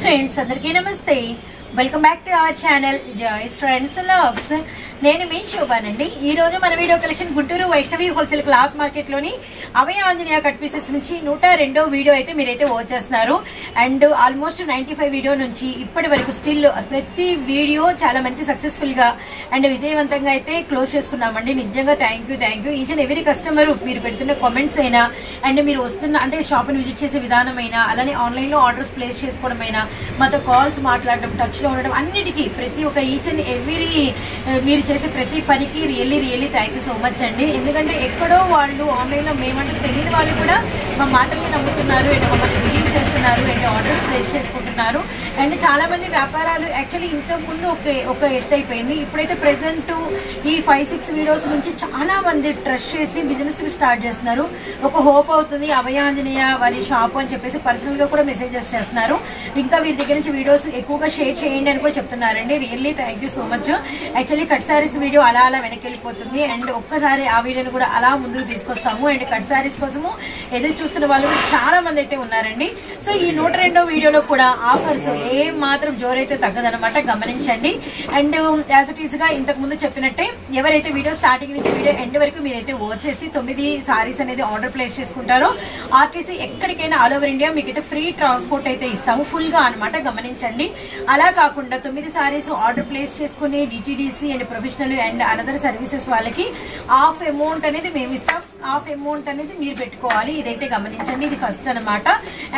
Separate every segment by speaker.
Speaker 1: Friends అందరికీ నమస్తే. Welcome back to our channel Joys Trends Vlogs. నేను మీ శోభానండి. ఈ రోజు మన video collection Guntur Vaishnavi wholesale cloth market లోని అభయ ఆంజనేయ కట్ పీసెస్ నుంచి 102వ వీడియో అయితే మీరైతే వాచ్ చేస్తున్నారు. అండ్ ఆల్మోస్ట్ 95 వీడియో నుంచి ఇప్పటి వరకు స్టిల్ ప్రతి వీడియో చాలా మంచి సక్సెస్ఫుల్ గా అండ్ విజయవంతంగా అయితే క్లోజ్ చేసుకున్నామండి. నిజంగా thank you each and every customer మీరు పెడుతున్న కామెంట్స్ అయినా అండ్ మీరు వస్తున్న అంటే షాప్ ని విజిట్ చేసే విధానం అయినా అలానే ఆన్లైన్ లో ఆర్డర్స్ ప్లేస్ చేసుకోవడం అయినా మాతో కాల్స్ మాట్లాడడం టచ్ లో ఉండడం అన్నిటికీ ప్రతి ఒక్క ఈచ్ అండ్ ఎవరీ మీరు చేసే ప్రతి పనికి really thank you so much అండి. ఎందుకంటే ఎక్కడో వాళ్ళు ఆన్లైన్లో మేమంటూ తెలియని వాళ్ళు కూడా మా మాటల్ని నమ్ముతున్నారు అండ్ మమ్మల్ని బిలీవ్ చేస్తున్నారు అండ్ ఆర్డర్స్ ప్లేస్ చేసుకుంటున్నారు. అండ్ చాలా మంది వ్యాపారాలు యాక్చువల్లీ ఇంతకుముందు ఒక ఎత్తు అయిపోయింది. ఇప్పుడైతే ప్రెసెంట్ ఈ 5-6 వీడియోస్ నుంచి చాలా మంది ట్రస్ట్ చేసి బిజినెస్ స్టార్ట్ చేస్తున్నారు. ఒక హోప్ అవుతుంది అభయ ఆంజనేయ వారి షాప్ అని చెప్పేసి పర్సనల్ గా కూడా మెసేజెస్ చేస్తున్నారు. ఇంకా వీరి దగ్గర నుంచి వీడియోస్ ఎక్కువగా షేర్ చేయండి అని కూడా చెప్తున్నారండి. Really thank you so much. Actually cut saris video అలా వెనక్కి వెళ్ళిపోతుంది అండ్ ఒక్కసారి ఆ వీడియోని కూడా అలా ముందుకు తీసుకొస్తాము. అండ్ కట్ సారీస్ కోసము ఎదురు చూస్తున్న వాళ్ళు చాలా మంది అయితే ఉన్నారండి. సో ఈ 102వ వీడియోలో కూడా ఆఫర్స్ ఏం మాత్రం జోరైతే తగ్గదనమాట, గమనించండి. అండ్ యాజ్ ఇట్ ఈస్ గా ఇంతకు ముందు చెప్పినట్టే ఎవరైతే వీడియో స్టార్టింగ్ నుంచి వీడియో ఎండ్ వరకు మీరైతే వచ్చేసి 9 సారీస్ అనేది ఆర్డర్ ప్లేస్ చేసుకుంటారో ఆర్టీసీ ఎక్కడికైనా ఆల్ ఓవర్ ఇండియా మీకైతే ఫ్రీ ట్రాన్స్పోర్ట్ అయితే ఇస్తాము ఫుల్ గా అనమాట, గమనించండి. అలా కాకుండా 9 సారీస్ ఆర్డర్ ప్లేస్ చేసుకుని DTDC and professional and another services వాళ్ళకి హాఫ్ అమౌంట్ అనేది మేము ఇస్తాం. హాఫ్ అమౌంట్ అనేది మీరు పెట్టుకోవాలి. ఇదైతే గమనించండి. ఇది ఫస్ట్ అనమాట.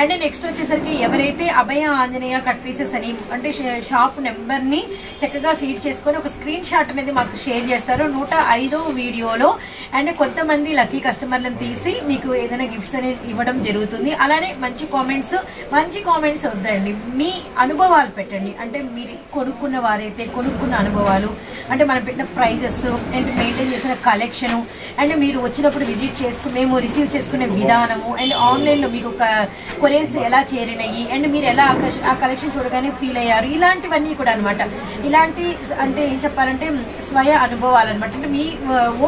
Speaker 1: అండ్ నెక్స్ట్ వచ్చేసరికి ఎవరైతే అభయ ఆంజనేయ కట్ పీసెస్ అని అంటే షాప్ నెంబర్ ని చక్కగా ఫీడ్ చేసుకొని ఒక స్క్రీన్ షాట్ అనేది మాకు షేర్ చేస్తారు 105వ వీడియోలో. అండ్ కొంతమంది లక్కీ కస్టమర్లను తీసి మీకు ఏదైనా గిఫ్ట్స్ అనేది ఇవ్వడం జరుగుతుంది. అలానే మంచి కామెంట్స్ వద్దండి, మీ అనుభవాలు పెట్టండి. అంటే మీరు కొనుక్కున్న వారైతే కొనుక్కున్న అనుభవాలు అంటే మనం పెట్టిన ప్రైజెస్ అండ్ మెయింటైన్ చేసిన కలెక్షన్ అండ్ మీరు వచ్చినప్పుడు విజిట్ చేసుకుని మేము రిసీవ్ చేసుకునే విధానము అండ్ ఆన్లైన్లో మీకు కొరియర్స్ ఎలా చేరినాయి అండ్ మీరు ఎలా ఆ కలెక్షన్ చూడగానే ఫీల్ అయ్యారు, ఇలాంటివన్నీ కూడా అనమాట. ఇలాంటి అంటే ఏం చెప్పాలంటే స్వయ అనుభవాలు అనమాట. అంటే మీ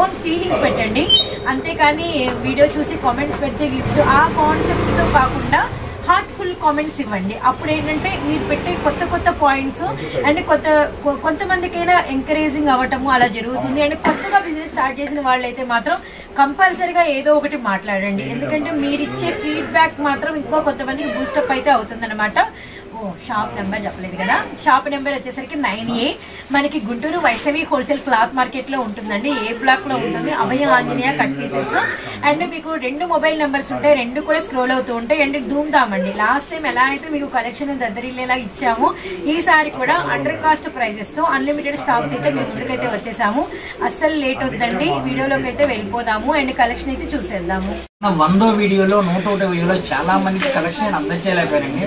Speaker 1: ఓన్ ఫీలింగ్స్ పెట్టండి, అంతేకాని వీడియో చూసి కామెంట్స్ పెడితే గిఫ్ట్ ఆ కాన్సెప్ట్తో కాకుండా హార్ట్ఫుల్ కామెంట్స్ ఇవ్వండి. అప్పుడు ఏంటంటే మీరు పెట్టే కొత్త పాయింట్స్ అండ్ కొంతమందికైనా ఎంకరేజింగ్ అవ్వటము అలా జరుగుతుంది. అండ్ కొత్తగా బిజినెస్ స్టార్ట్ చేసిన వాళ్ళైతే మాత్రం కంపల్సరీగా ఏదో ఒకటి మాట్లాడండి. ఎందుకంటే మీరు ఇచ్చే ఫీడ్బ్యాక్ మాత్రం ఇంకో కొంతమందికి బూస్టప్ అయితే అవుతుందన్నమాట. షాప్ నెంబర్ చెప్పలేదు కదా. షాప్ నెంబర్ వచ్చేసరికి 9A మనకి Guntur Vaishnavi wholesale cloth market లో ఉంటుందండి. ఏ బ్లాక్ లో ఉంటుంది అభయ ఆంజనేయ కట్ పీసెస్. అండ్ మీకు 2 మొబైల్ నెంబర్స్ ఉంటాయి, 2 కూడా స్క్రోల్ అవుతూ ఉంటాయి. అండ్ ధూమ్ధామండి లాస్ట్ టైం ఎలా అయితే మీకు కలెక్షన్ దద్దరిల్లేలా ఇచ్చాము ఈసారి కూడా అండర్ కాస్ట్ ప్రైజెస్ తో అన్లిమిటెడ్ స్టాక్ అయితే మేము ముందుకైతే వచ్చేసాము. అస్సలు లేట్ వద్దండి, వీడియోలోకి అయితే వెళ్ళిపోదాము అండ్ కలెక్షన్ అయితే చూసేద్దాము.
Speaker 2: 100వ వీడియోలో 101వ వీడియోలో చాలా మందికి కలెక్షన్ అందచేయలేకపోయారండి.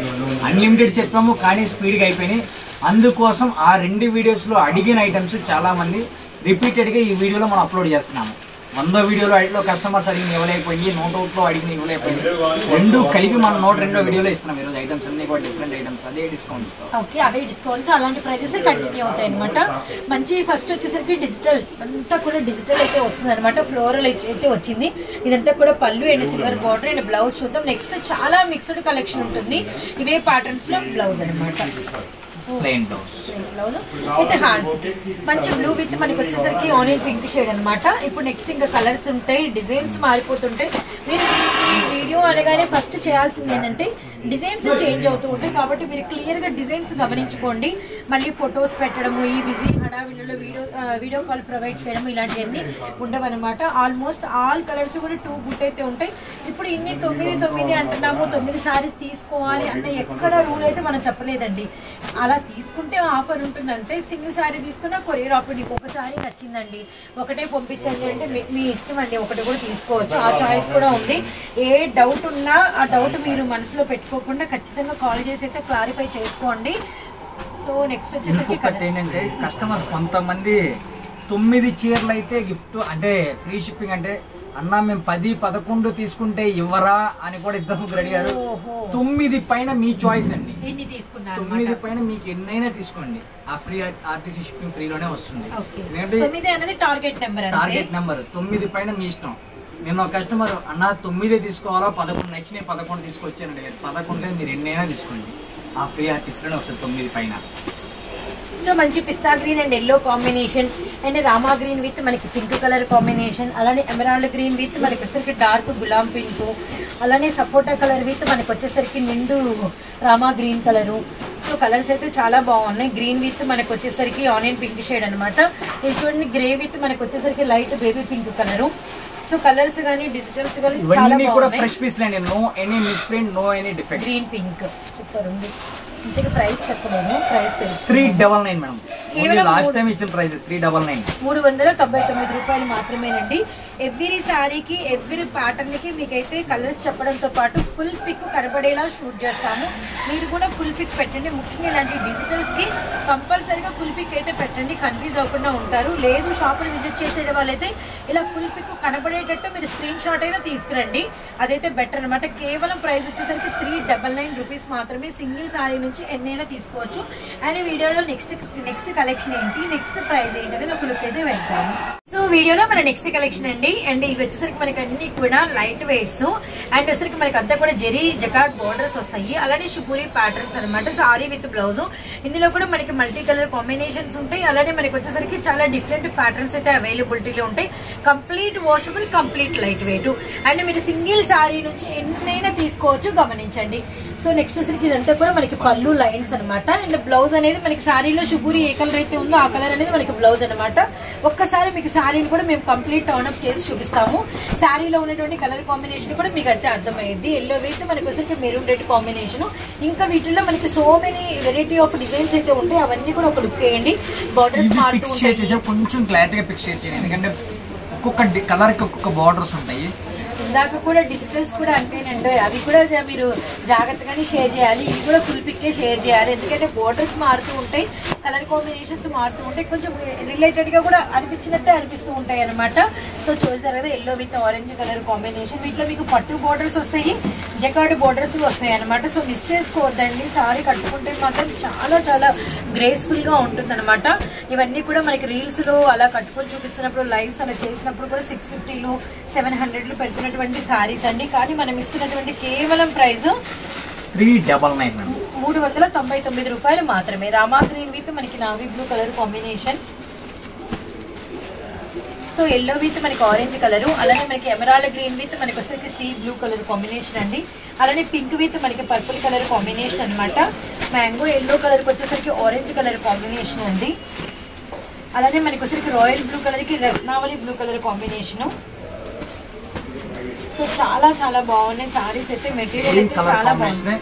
Speaker 2: అన్లిమిటెడ్ చెప్పాము కానీ స్పీడ్గా అయిపోయినాయి. అందుకోసం ఆ 2 వీడియోస్లో అడిగిన ఐటమ్స్ చాలా మంది రిపీటెడ్గా ఈ వీడియోలో మనం అప్లోడ్ చేస్తున్నాము. 100వ వీడియోలో కస్టమర్స్ అడిగిన ఇవ్వలేకపోయింది, 101లో అడిగిన ఇవ్వలేకపోయింది. 2 కలిపి మనం 102వ వీడియోలో ఇస్తున్నాం. ఈరోజు ఐటమ్స్ అన్ని కూడా డిఫరెంట్ ఐటమ్స్, అదే డిస్కౌంట్స్.
Speaker 1: ఓకే, అవే డిస్కౌంట్స్ అలాంటి ప్రైజెస్ కంటిన్యూ అవుతాయి అనమాట. మంచి ఫస్ట్ వచ్చేసరికి డిజిటల్ అంతా కూడా డిజిటల్ అయితే వస్తుంది అనమాట. ఫ్లోరల్ అయితే వచ్చింది. ఇదంతా కూడా పళ్ళు and silver border and blouse చూద్దాం. నెక్స్ట్ చాలా మిక్స్డ్ కలెక్షన్ ఉంటుంది. ఇవే ప్యాటర్న్స్ లో బ్లౌజ్ అనమాట.
Speaker 2: ప్లెయిన్ బ్లౌజ్
Speaker 1: విత్ హ్యాండ్స్ కి మంచి బ్లూ విత్ మనకి వచ్చేసరికి ఆనియన్ పింక్ షేడ్ అనమాట. ఇప్పుడు నెక్స్ట్ ఇంకా కలర్స్ ఉంటాయి, డిజైన్స్ మారిపోతుంటాయి. మీరు ఈ వీడియో అనగానే ఫస్ట్ చేయాల్సింది ఏంటంటే డిజైన్స్ చేంజ్ అవుతూ ఉంటాయి కాబట్టి మీరు క్లియర్ గా డిజైన్స్ గమనించుకోండి. మళ్ళీ ఫొటోస్ పెట్టడము, ఈ బిజీ హడావిడిలో వీడియో కాల్ ప్రొవైడ్ చేయడం ఇలాంటివన్నీ ఉండవన్నమాట. ఆల్మోస్ట్ ఆల్ కలర్స్ కూడా 2 గుట్ అయితే ఉంటాయి. ఇప్పుడు ఇన్ని 9 అంటున్నాము, 9 సారీస్ తీసుకోవాలి అంటే ఎక్కడ రూల్ అయితే మనం చెప్పలేదండి. అలా తీసుకుంటే ఆఫర్ ఉంటుంది అంతే. సింగిల్ సారీ తీసుకున్నా కొరియర్ ఆఫర్. నీకు ఒక సారీ నచ్చిందండి ఒకటే పంపించండి అంటే మీ ఇష్టం అండి, ఒకటి కూడా తీసుకోవచ్చు. ఆ చాయిస్ కూడా ఉంది. ఏ డౌట్ ఉన్నా ఆ డౌట్ మీరు మనసులో పెట్టుకోకుండా ఖచ్చితంగా కాల్ చేసి అయితే క్లారిఫై చేసుకోండి. సో నెక్స్ట్ వచ్చేసరికి
Speaker 2: ఏంటంటే కస్టమర్స్ కొంతమంది 9 చీరలు అయితే గిఫ్ట్ అంటే ఫ్రీ షిప్పింగ్ అంటే అన్నా మేము 10-11 తీసుకుంటే ఇవ్వరా అని కూడా 2-3 అడిగారు. 9 పైన మీ చాయిస్ అండి. 9 పైన మీకు ఎన్నైనా తీసుకోండి, ఆ ఫ్రీ ఆర్టీసీ షిప్పింగ్ ఫ్రీలోనే వస్తుంది. టార్గెట్ నెంబర్ 9 పైన మీ ఇష్టం. నేను ఒక కస్టమర్ అన్న 9 తీసుకోవాలా 11 నచ్చినాయి 11 తీసుకొచ్చానండి. 11 మీరు ఎన్నైనా తీసుకోండి. ఆ ఫ్రీ ఆర్టిస్ట్ లోనే వస్తుంది 9 పైన.
Speaker 1: సో మంచి pista green and yellow combination and Rama green with మనకి పింక్ కలర్ కాంబినేషన్, అలానే ఎమరాల్డ్ గ్రీన్ విత్ మనకి వచ్చేసరికి డార్క్ గులాం పింక్, అలానే సపోటా కలర్ విత్ మనకి వచ్చేసరికి నిండు Rama green colour. So colours అయితే చాలా బాగున్నాయి. గ్రీన్ విత్ మనకి వచ్చేసరికి ఆనియన్ పింక్ షేడ్ అనమాట. ఇది చూడండి గ్రే విత్ మనకి వచ్చేసరికి light baby pink colour. So colours గానీ డిజిటల్స్ గానీ చాలా బాగున్నాయి.
Speaker 2: ఫ్రెష్ పీస్ అండి, no any misprint, no any defect.
Speaker 1: Green pink super ఉంది. ఇంతకు ప్రైస్ చెప్పలేము, ప్రైస్ తెలుసు.
Speaker 2: 399 మేడం. లాస్ట్ టైం ఇచ్చిన ప్రైస్ 399.
Speaker 1: 399 రూపాయలు మాత్రమేనండి. ఎవ్రీ శారీకి ఎవ్రీ ప్యాటర్న్ కి మీకైతే కలర్స్ చెప్పడంతో పాటు ఫుల్ పిక్ కనబడేలా షూట్ చేస్తాము. మీరు కూడా ఫుల్ పిక్ పెట్టండి. ముఖ్యంగా ఇలాంటి డిజిటల్స్ కి కంపల్సరీగా ఫుల్ పిక్ అయితే పెట్టండి, కన్ఫ్యూజ్ అవ్వకుండా ఉంటారు. లేదు షాప్ని విజిట్ చేసే వాళ్ళైతే ఇలా ఫుల్ పిక్ కనబడేటట్టు మీరు స్క్రీన్ షాట్ అయినా తీసుకురండి, అదైతే బెటర్ అనమాట. కేవలం ప్రైస్ వచ్చేసరికి 399 రూపీస్ మాత్రమే. సింగిల్ శారీ నుంచి ఎన్నైనా తీసుకోవచ్చు. అండ్ వీడియోలో నెక్స్ట్ కలెక్షన్ ఏంటి, నెక్స్ట్ ప్రైస్ ఏంటి అనేది ఒక లుక్ అయితే వెళ్తాము. సో వీడియోలో మన నెక్స్ట్ కలెక్షన్ అండి. అండ్ ఇవి వచ్చేసరికి మనకి అన్ని కూడా లైట్ వెయిట్స్ అండ్ వచ్చేసరికి మనకి అంతా కూడా జెరీ జకార్డ్ బోర్డర్స్ వస్తాయి, అలానే షుపూరి ప్యాటర్న్స్ అనమాట. Sorry with blouse. ఇందులో కూడా మనకి మల్టీ కలర్ కాంబినేషన్స్ ఉంటాయి, అలానే మనకి వచ్చేసరికి చాలా డిఫరెంట్ ప్యాటర్న్స్ అయితే అవైలబిలిటీలో ఉంటాయి. Complete washable, complete light weight. And మీరు సింగిల్ సారీ నుంచి ఎన్నైనా తీసుకోవచ్చు, గమనించండి. సో నెక్స్ట్ వచ్చేసరికి ఇదంతా కూడా మనకి పళ్ళు లైన్స్ అనమాట. అండ్ బ్లౌజ్ అనేది మనకి శారీలో షుపూరి ఏ కలర్ అయితే ఉందో ఆ కలర్ అనేది మనకి బ్లౌజ్ అనమాట. ఒక్కసారి మీకు శారీని కూడా మేము కంప్లీట్ టర్న్ అప్ చేసి చూపిస్తాము. శారీలో ఉన్నటువంటి కలర్ కాంబినేషన్ కూడా మీకు అయితే అర్థమయ్యింది. ఎల్లో వేస్తే మనకి వచ్చేసరికి మెరూన్ రెడ్ కాంబినేషన్. ఇంకా వీటిల్లో మనకి so many variety of designs అయితే ఉంటాయి, అవన్నీ కూడా ఒక లుక్ వేయండి. బార్డర్స్ మారుతూ ఉంటాయి.
Speaker 2: కొంచెం క్లారిటీగా పిక్ షేర్ చేయండి, ఎందుకంటే ఒక్కొక్క కలర్ కి ఒక్కొక్క బార్డర్స్ ఉంటాయి.
Speaker 1: ఇందాక కూడా డిజిటల్స్ కూడా అంతేనండి, అవి కూడా మీరు జాగ్రత్తగానే షేర్ చేయాలి. ఇవి కూడా ఫుల్ పిక్కే షేర్ చేయాలి, ఎందుకంటే బోర్డర్స్ మారుతూ ఉంటాయి, కలర్ కాంబినేషన్స్ మారుతూ ఉంటాయి, కొంచెం రిలేటెడ్ గా కూడా అనిపించినట్టే అనిపిస్తూ ఉంటాయి అనమాట. సో చూసారు కదా yellow with orange colour combination. వీటిలో మీకు పట్టు బోర్డర్స్ వస్తాయి, జకార్డ్ బోర్డర్స్ వస్తాయి అనమాట. సో మిస్ చేసుకోవద్దండి, సారీ కట్టుకుంటే మాత్రం చాలా చాలా గ్రేస్ఫుల్ గా ఉంటుంది అనమాట. ఇవన్నీ కూడా మనకి రీల్స్ లో అలా కట్టుకొని చూపిస్తున్నప్పుడు, లైవ్స్ అలా చేసినప్పుడు కూడా 650లు 700లు పెడుతున్నటువంటి సారీస్ అండి. కానీ మనం ఇస్తున్నటువంటి కేవలం ప్రైస్ 399 రూపాయలు మాత్రమే. రామా గ్రీన్ విత్ మనకి navy blue colour combination. So yellow with మనకి ఆరెంజ్ కలర్, అలానే మనకి ఎమరాల్డ్ గ్రీన్ విత్ మనకి వచ్చేసరికి సీ బ్లూ కలర్ కాంబినేషన్ అండి. అలానే పింక్ విత్ మనకి పర్పుల్ కలర్ కాంబినేషన్ అనమాట. మ్యాంగో ఎల్లో కలర్ కి వచ్చేసరికి ఆరెంజ్ కలర్ కాంబినేషన్ ఉంది. అలానే మనకి వచ్చేసరికి రాయల్ బ్లూ కలర్ కి రత్నావళి బ్లూ కలర్ కాంబినేషన్. సో చాలా చాలా బాగున్నాయి సారీస్ అయితే. మెటీరియల్ అయితే చాలా బాగుంది,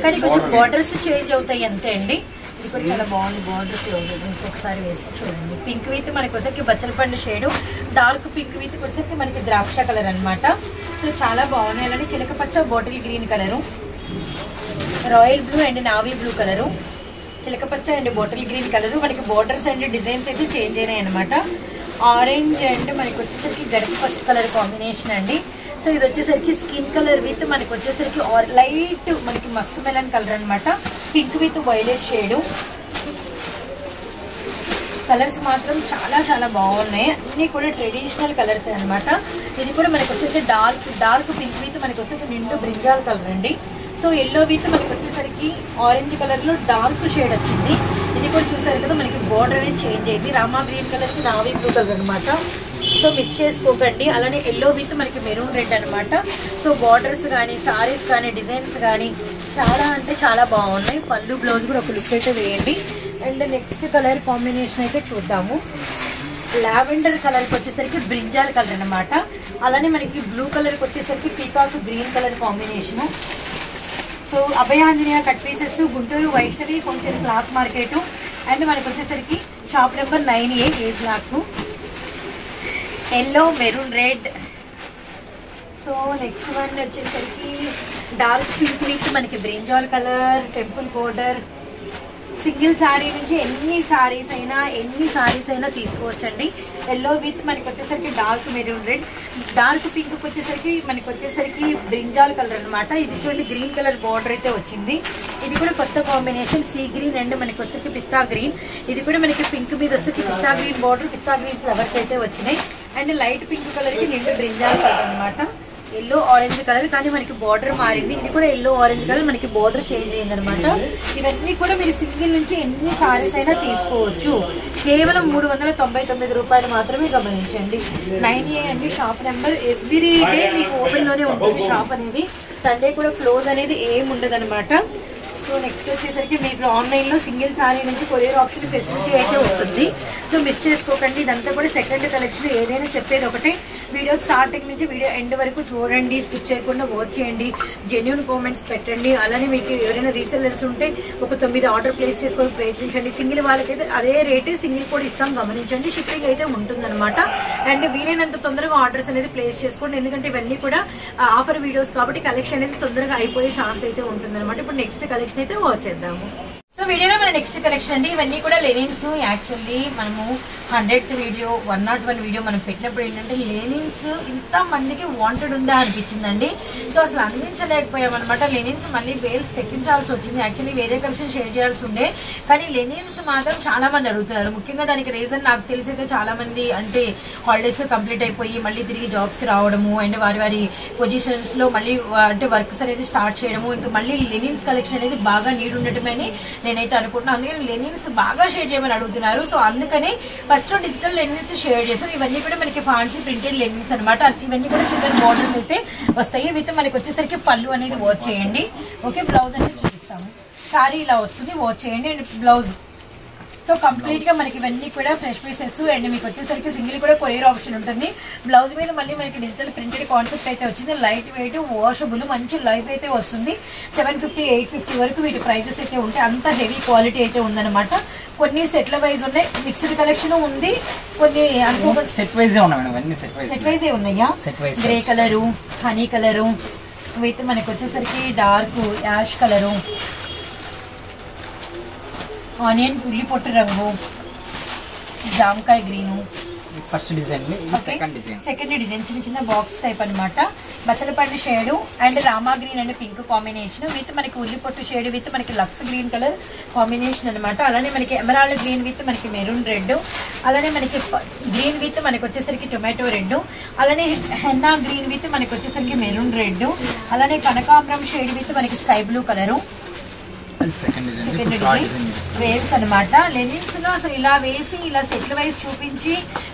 Speaker 1: కానీ కొంచెం బార్డర్స్ చేంజ్ అవుతాయి అంతే అండి. ఇది కూడా చాలా బాగుంది. బార్డర్స్ ఇంకొకసారి వేసి చూడండి. పింక్ విత్ మనకి వచ్చేసరికి బచ్చలపండు షేడు, డార్క్ పింక్ విత్ వచ్చేసరికి మనకి ద్రాక్ష కలర్ అనమాట. సో చాలా బాగున్నాయి. అలానే చిలకపచ్చ bottle green colour, royal blue and navy blue colour, చిలకపచ్చ అండ్ బాటిల్ గ్రీన్ కలరు. మనకి బార్డర్స్ అండ్ డిజైన్స్ అయితే చేంజ్ అయినాయి అనమాట. ఆరెంజ్ అండ్ మనకి వచ్చేసరికి గడప పసుపు కలర్ కాంబినేషన్ అండి. సో ఇది వచ్చేసరికి స్కిన్ కలర్ విత్ మనకి వచ్చేసరికి లైట్ మనకి మస్క్ మెలన్ కలర్ అనమాట. Pink with violet shade. Colours మాత్రం చాలా చాలా బాగున్నాయి, అన్ని కూడా ట్రెడిషనల్ కలర్స్ అనమాట. ఇది కూడా మనకి వచ్చేసరికి డార్క్ పింక్ విత్ మనకి వచ్చేసరికి నిండు బ్రింజాల్ కలర్ అండి. సో ఎల్లో విత్ మనకి వచ్చేసరికి ఆరెంజ్ కలర్ లో డార్క్ షేడ్ వచ్చింది. ఇది కూడా చూసారు కదా మనకి బోర్డర్ అనేది చేంజ్ అయింది. రామా గ్రీన్ కలర్ కి నావీ బ్లూ కలర్ అనమాట. సో మిస్ చేసుకోకండి. అలానే ఎల్లో విత్ మనకి మెరూన్ రెడ్ అనమాట. సో బార్డర్స్ కానీ సారీస్ కానీ డిజైన్స్ కానీ చాలా అంటే చాలా బాగున్నాయి. పళ్ళు బ్లౌజ్ కూడా ఒక లుక్ అయితే వేయండి. అండ్ నెక్స్ట్ కలర్ కాంబినేషన్ అయితే చూద్దాము. లావెండర్ కలర్కి వచ్చేసరికి బ్రింజాల్ కలర్ అనమాట. అలానే మనకి బ్లూ కలర్కి వచ్చేసరికి peacock green colour combination. So Abhayanjaneya cut pieces, Guntur Vaishnavi wholesale cloth market. And మనకి వచ్చేసరికి shop number 9A, A block, yellow, maroon red. So next one వచ్చేసరికి డార్క్ పింక్ విత్ మనకి brinjal colour, temple border. Single sari నుంచి ఎన్ని సారీస్ అయినా తీసుకోవచ్చండి. ఎల్లో విత్ మనకి వచ్చేసరికి dark maroon red, dark pink వచ్చేసరికి మనకి వచ్చేసరికి బ్రింజాల్ కలర్ అనమాట. ఇది చూడండి గ్రీన్ కలర్ బార్డర్ అయితే వచ్చింది. ఇది కూడా కొత్త కాంబినేషన్, సీ గ్రీన్ అండ్ మనకి వచ్చేసరికి పిస్తా గ్రీన్. ఇది కూడా మనకి పింక్ మీద వచ్చేసరికి పిస్తా గ్రీన్ బార్డర్, పిస్తా గ్రీన్ ఫ్లవర్స్ అయితే వచ్చినాయి. అండ్ లైట్ పింక్ కలర్ కి నిండు బ్రింజాల్ కలర్ అనమాట. ఎల్లో ఆరెంజ్ కలర్, కానీ మనకి బార్డర్ మారింది. ఇది కూడా ఎల్లో ఆరెంజ్ కలర్, మనకి బార్డర్ చేంజ్ అయింది అనమాట. ఇవన్నీ కూడా మీరు సింగిల్ నుంచి ఎన్ని సారీస్ అయినా తీసుకోవచ్చు. కేవలం 399 రూపాయలు మాత్రమే. గమనించండి. 9A అండి షాప్ నెంబర్. ఎవ్రీ డే మీకు ఓపెన్ లోనే ఉంటుంది షాప్ అనేది. సండే కూడా క్లోజ్ అనేది ఏం ఉండదు అనమాట. సో నెక్స్ట్ వచ్చేసరికి మీకు ఆన్లైన్లో సింగిల్ సారీ నుంచి కొరియర్ ఆప్షన్ ఫెసిలిటీ అయితే ఉంటుంది. సో మిస్ చేసుకోకండి. ఇదంతా కూడా సెకండ్ కలెక్షన్. ఏదైనా చెప్పేది ఒకటే, వీడియో స్టార్టింగ్ నుంచి వీడియో ఎండ్ వరకు చూడండి, స్కిప్ చేయకుండా వాచ్ చేయండి, జెన్యూన్ కామెంట్స్ పెట్టండి. అలానే మీకు ఎవరైనా రీసెల్లర్స్ ఉంటే ఒక 9 ఆర్డర్ ప్లేస్ చేసుకొని ప్రయత్నించండి. సింగిల్ వాళ్ళకైతే అదే రేటే సింగిల్ కూడా ఇస్తాం. గమనించండి. షిప్పింగ్ అయితే ఉంటుందన్నమాట. అండ్ వీలైనంత తొందరగా ఆర్డర్స్ అనేది ప్లేస్ చేసుకోండి. ఎందుకంటే ఇవన్నీ కూడా ఆఫర్ వీడియోస్ కాబట్టి కలెక్షన్ అనేది తొందరగా అయిపోయే ఛాన్స్ అయితే ఉంటుందన్నమాట. ఇప్పుడు నెక్స్ట్ కలెక్షన్ అయితే వాచ్ చేద్దాము. సో వీడియోలో మన నెక్స్ట్ కలెక్షన్ అండి. ఇవన్నీ కూడా లెనిన్స్. యాక్చువల్లీ మనము 100th వీడియో 101 వీడియో మనం పెట్టినప్పుడు ఏంటంటే లెనిన్స్ ఇంత మందికి వాంటెడ్ ఉందా అనిపించిందండి. సో అసలు అందించలేకపోయామన్నమాట. లెనిన్స్ మళ్ళీ బేల్స్ తెప్పించాల్సి వచ్చింది. యాక్చువల్లీ వేరే కలెక్షన్ షేర్ చేయాల్సి ఉండే, కానీ లెనిన్స్ మాత్రం చాలా మంది అడుగుతున్నారు. ముఖ్యంగా దానికి రీజన్ నాకు తెలిసైతే చాలా మంది అంటే హాలిడేస్ కంప్లీట్ అయిపోయి మళ్ళీ తిరిగి జాబ్స్కి రావడము అండ్ వారి పొజిషన్స్లో మళ్ళీ అంటే వర్క్స్ అనేది స్టార్ట్ చేయడము, ఇంకా మళ్ళీ లెనిన్స్ కలెక్షన్ అనేది బాగా నీడ్ ఉండటమని నేనైతే అనుకుంటున్నాను. అందుకని లెనిన్స్ బాగా షేర్ చేయమని అడుగుతున్నారు. సో అందుకని ఫస్ట్ డిజిటల్ లెనిన్స్ షేర్ చేసాం. ఇవన్నీ కూడా మనకి ఫ్యాన్సీ ప్రింటెడ్ లెనిన్స్ అనమాట. ఇవన్నీ కూడా సిల్వర్ బోర్డర్స్ అయితే వస్తాయి. విత్ మనకి వచ్చేసరికి పళ్ళు అనేది వాచ్ చేయండి. ఓకే, బ్లౌజ్ అనేది చూపిస్తాము. సారీ ఇలా వస్తుంది, వాచ్ చేయండి. అండ్ బ్లౌజ్ సో కంప్లీట్ గా మనకి ఇవన్నీ కూడా ఫ్రెష్ పీసెస్. అండ్ మీకు వచ్చేసరికి సింగిల్ కూడా కొరియర్ ఆప్షన్ ఉంటుంది. బ్లౌజ్ మీద మళ్ళీ మనకి డిజిటల్ ప్రింటెడ్ కాన్సెప్ట్ అయితే వచ్చింది. లైట్ వెయిట్, వాషబుల్, మంచి లైఫ్ అయితే వస్తుంది. 750 850 వరకు వీటి ప్రైజెస్ అయితే ఉంటాయి. అంత హెవీ క్వాలిటీ అయితే ఉందన్నమాట. కొన్ని సెట్ల వైజ్ ఉన్నాయి, మిక్స్డ్ కలెక్షన్ ఉంది, కొన్ని
Speaker 2: సెట్ వైజ్ సెట్ వైజ్
Speaker 1: ఉన్నాయా. Grey colour, honey colour, with మనకి వచ్చేసరికి డార్క్ యాష్ కలరు, ఆనియన్ ఉల్లి పొట్టు రంగు, జామకాయ green.
Speaker 2: First design,
Speaker 1: second design చిన్న చిన్న బాక్స్ టైప్ అనమాట. బచ్చలపండు shade and Rama green and pink combination with మనకి ఉల్లి పొట్టు షేడ్ విత్ మనకి లక్స్ గ్రీన్ కలర్ కాంబినేషన్ అనమాట. అలానే మనకి ఎమరాల్డ్ గ్రీన్ విత్ మనకి మెరూన్ రెడ్, అలానే మనకి గ్రీన్ విత్ మనకి వచ్చేసరికి టొమాటో రెడ్, అలానే హెన్నా గ్రీన్ విత్ మనకి వచ్చేసరికి మెరూన్ రెడ్, అలానే కనకాంబరం షేడ్ విత్ మనకి స్కై బ్లూ కలరు. వేవ్స్ అనమాట. లెనిన్స్ లో అసలు ఇలా వేసి ఇలా సెటిల్ వైజ్ చూపించి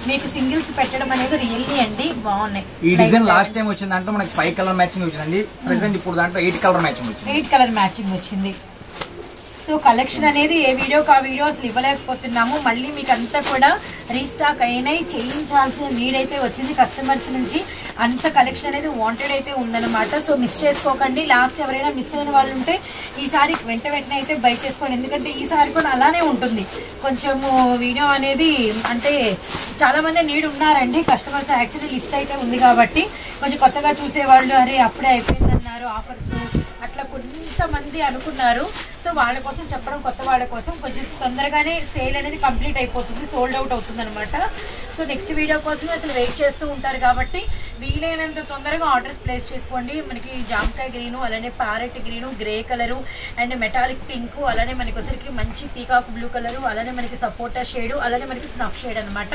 Speaker 1: మీకు సింగిల్స్ పెట్టడం అనేది రియల్లీ అండి బాగున్నాయి.
Speaker 2: ఈ డిజైన్ లాస్ట్ టైం వచ్చింది దాంట్లో మనకి 5 కలర్ మ్యాచింగ్ వచ్చిందండి. ప్రెసెంట్ ఇప్పుడు దాంట్లో 8 కలర్ మ్యాచింగ్ వచ్చింది.
Speaker 1: 8 కలర్ మ్యాచింగ్ వచ్చింది. సో కలెక్షన్ అనేది ఏ వీడియోకి ఆ వీడియో అసలు ఇవ్వలేకపోతున్నాము. మళ్ళీ మీకు అంతా కూడా రీస్టాక్ అయినాయి, చేయించాల్సిన నీడ్ అయితే వచ్చింది కస్టమర్స్ నుంచి. అంత కలెక్షన్ అనేది వాంటెడ్ అయితే ఉందన్నమాట. సో మిస్ చేసుకోకండి. లాస్ట్ ఎవరైనా మిస్ అయిన వాళ్ళు ఉంటే ఈసారి వెంటనే అయితే బై చేసుకోండి. ఎందుకంటే ఈసారి కూడా అలానే ఉంటుంది. కొంచెము వీడియో అనేది అంటే చాలా మంది నీడ్ ఉన్నారండి కస్టమర్స్. యాక్చువల్లీ లిస్ట్ అయితే ఉంది కాబట్టి కొంచెం కొత్తగా చూసేవాళ్ళు అరే అప్పుడే అయిపోయిందన్నారు ఆఫర్స్ అట్లా కొంతమంది అనుకున్నారు. సో వాళ్ళ కోసం చెప్పడం, కొత్త వాళ్ళ కోసం కొంచెం తొందరగానే సేల్ అనేది కంప్లీట్ అయిపోతుంది, సోల్డ్ అవుట్ అవుతుంది అనమాట. సో నెక్స్ట్ వీడియో కోసం అసలు వెయిట్ చేస్తూ ఉంటారు కాబట్టి వీలైనంత తొందరగా ఆర్డర్స్ ప్లేస్ చేసుకోండి. మనకి జామకాయ గ్రీను, అలానే parrot green, grey colour and metallic pink, అలానే మనకి వచ్చరికి మంచి పీకాక్ బ్లూ కలరు, అలానే మనకి సపోటా షేడ్, అలానే మనకి స్నఫ్ షేడ్ అనమాట.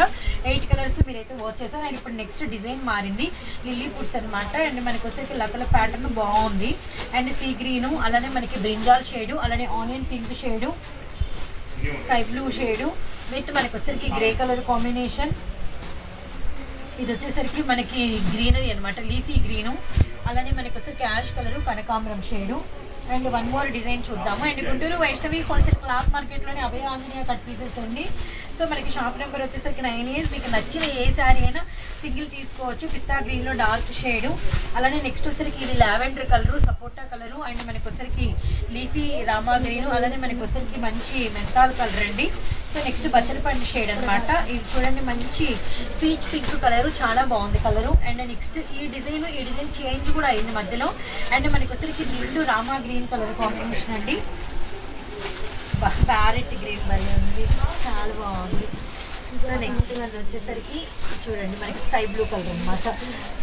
Speaker 1: 8 కలర్స్ మీరైతే వాచ్ చేశారు. అండ్ ఇప్పుడు నెక్స్ట్ డిజైన్ మారింది, లిల్లీ పుట్స్ అనమాట. అండ్ మనకి వచ్చరికి లతల ప్యాటర్న్ బాగుంది. అండ్ సీ గ్రీను, అలానే మనకి బ్రింజాల్ షేడు, అలానే onion pink shade, sky blue shade with మనకి వచ్చరికి గ్రే కలర్ కాంబినేషన్. ఇది వచ్చేసరికి మనకి గ్రీనరీ అనమాట, లీఫీ గ్రీను, అలానే మనకి వచ్చరికి యాష్ కలరు, కనకాంబరం shade. And one more design చూద్దాము. And Guntur Vaishnavi wholesale cloth మార్కెట్లోని అభయ ఆంజనేయ కట్ పీసెస్ అండి. సో మనకి షాప్ నెంబర్ వచ్చేసరికి 9A. మీకు నచ్చిన ఏ శారీ అయినా సింగిల్ తీసుకోవచ్చు. పిస్తా గ్రీన్లో డార్క్ షేడు, అలానే నెక్స్ట్ వచ్చరికి ఇది lavender colour, sapota colour and మనకి వచ్చరికి లీఫీ రామా గ్రీను, అలానే మనకి వచ్చరికి మంచి మెంతాల్ కలర్ అండి. సో నెక్స్ట్ బచ్చలపండు షేడ్ అనమాట. ఇది చూడండి మంచి పీచ్ పింక్ కలరు, చాలా బాగుంది కలరు. అండ్ నెక్స్ట్ ఈ డిజైన్ చేంజ్ కూడా అయింది మధ్యలో. అండ్ మనకి వచ్చరికి నిండు రామా గ్రీన్ కలర్ కాంబినేషన్ అండి. ప్యారెట్ గ్రీన్ భలే ఉంది, చాలా బాగుంది. సో నెక్స్ట్ వన్ వచ్చేసరికి చూడండి మనకి స్కై బ్లూ కలర్ అనమాట.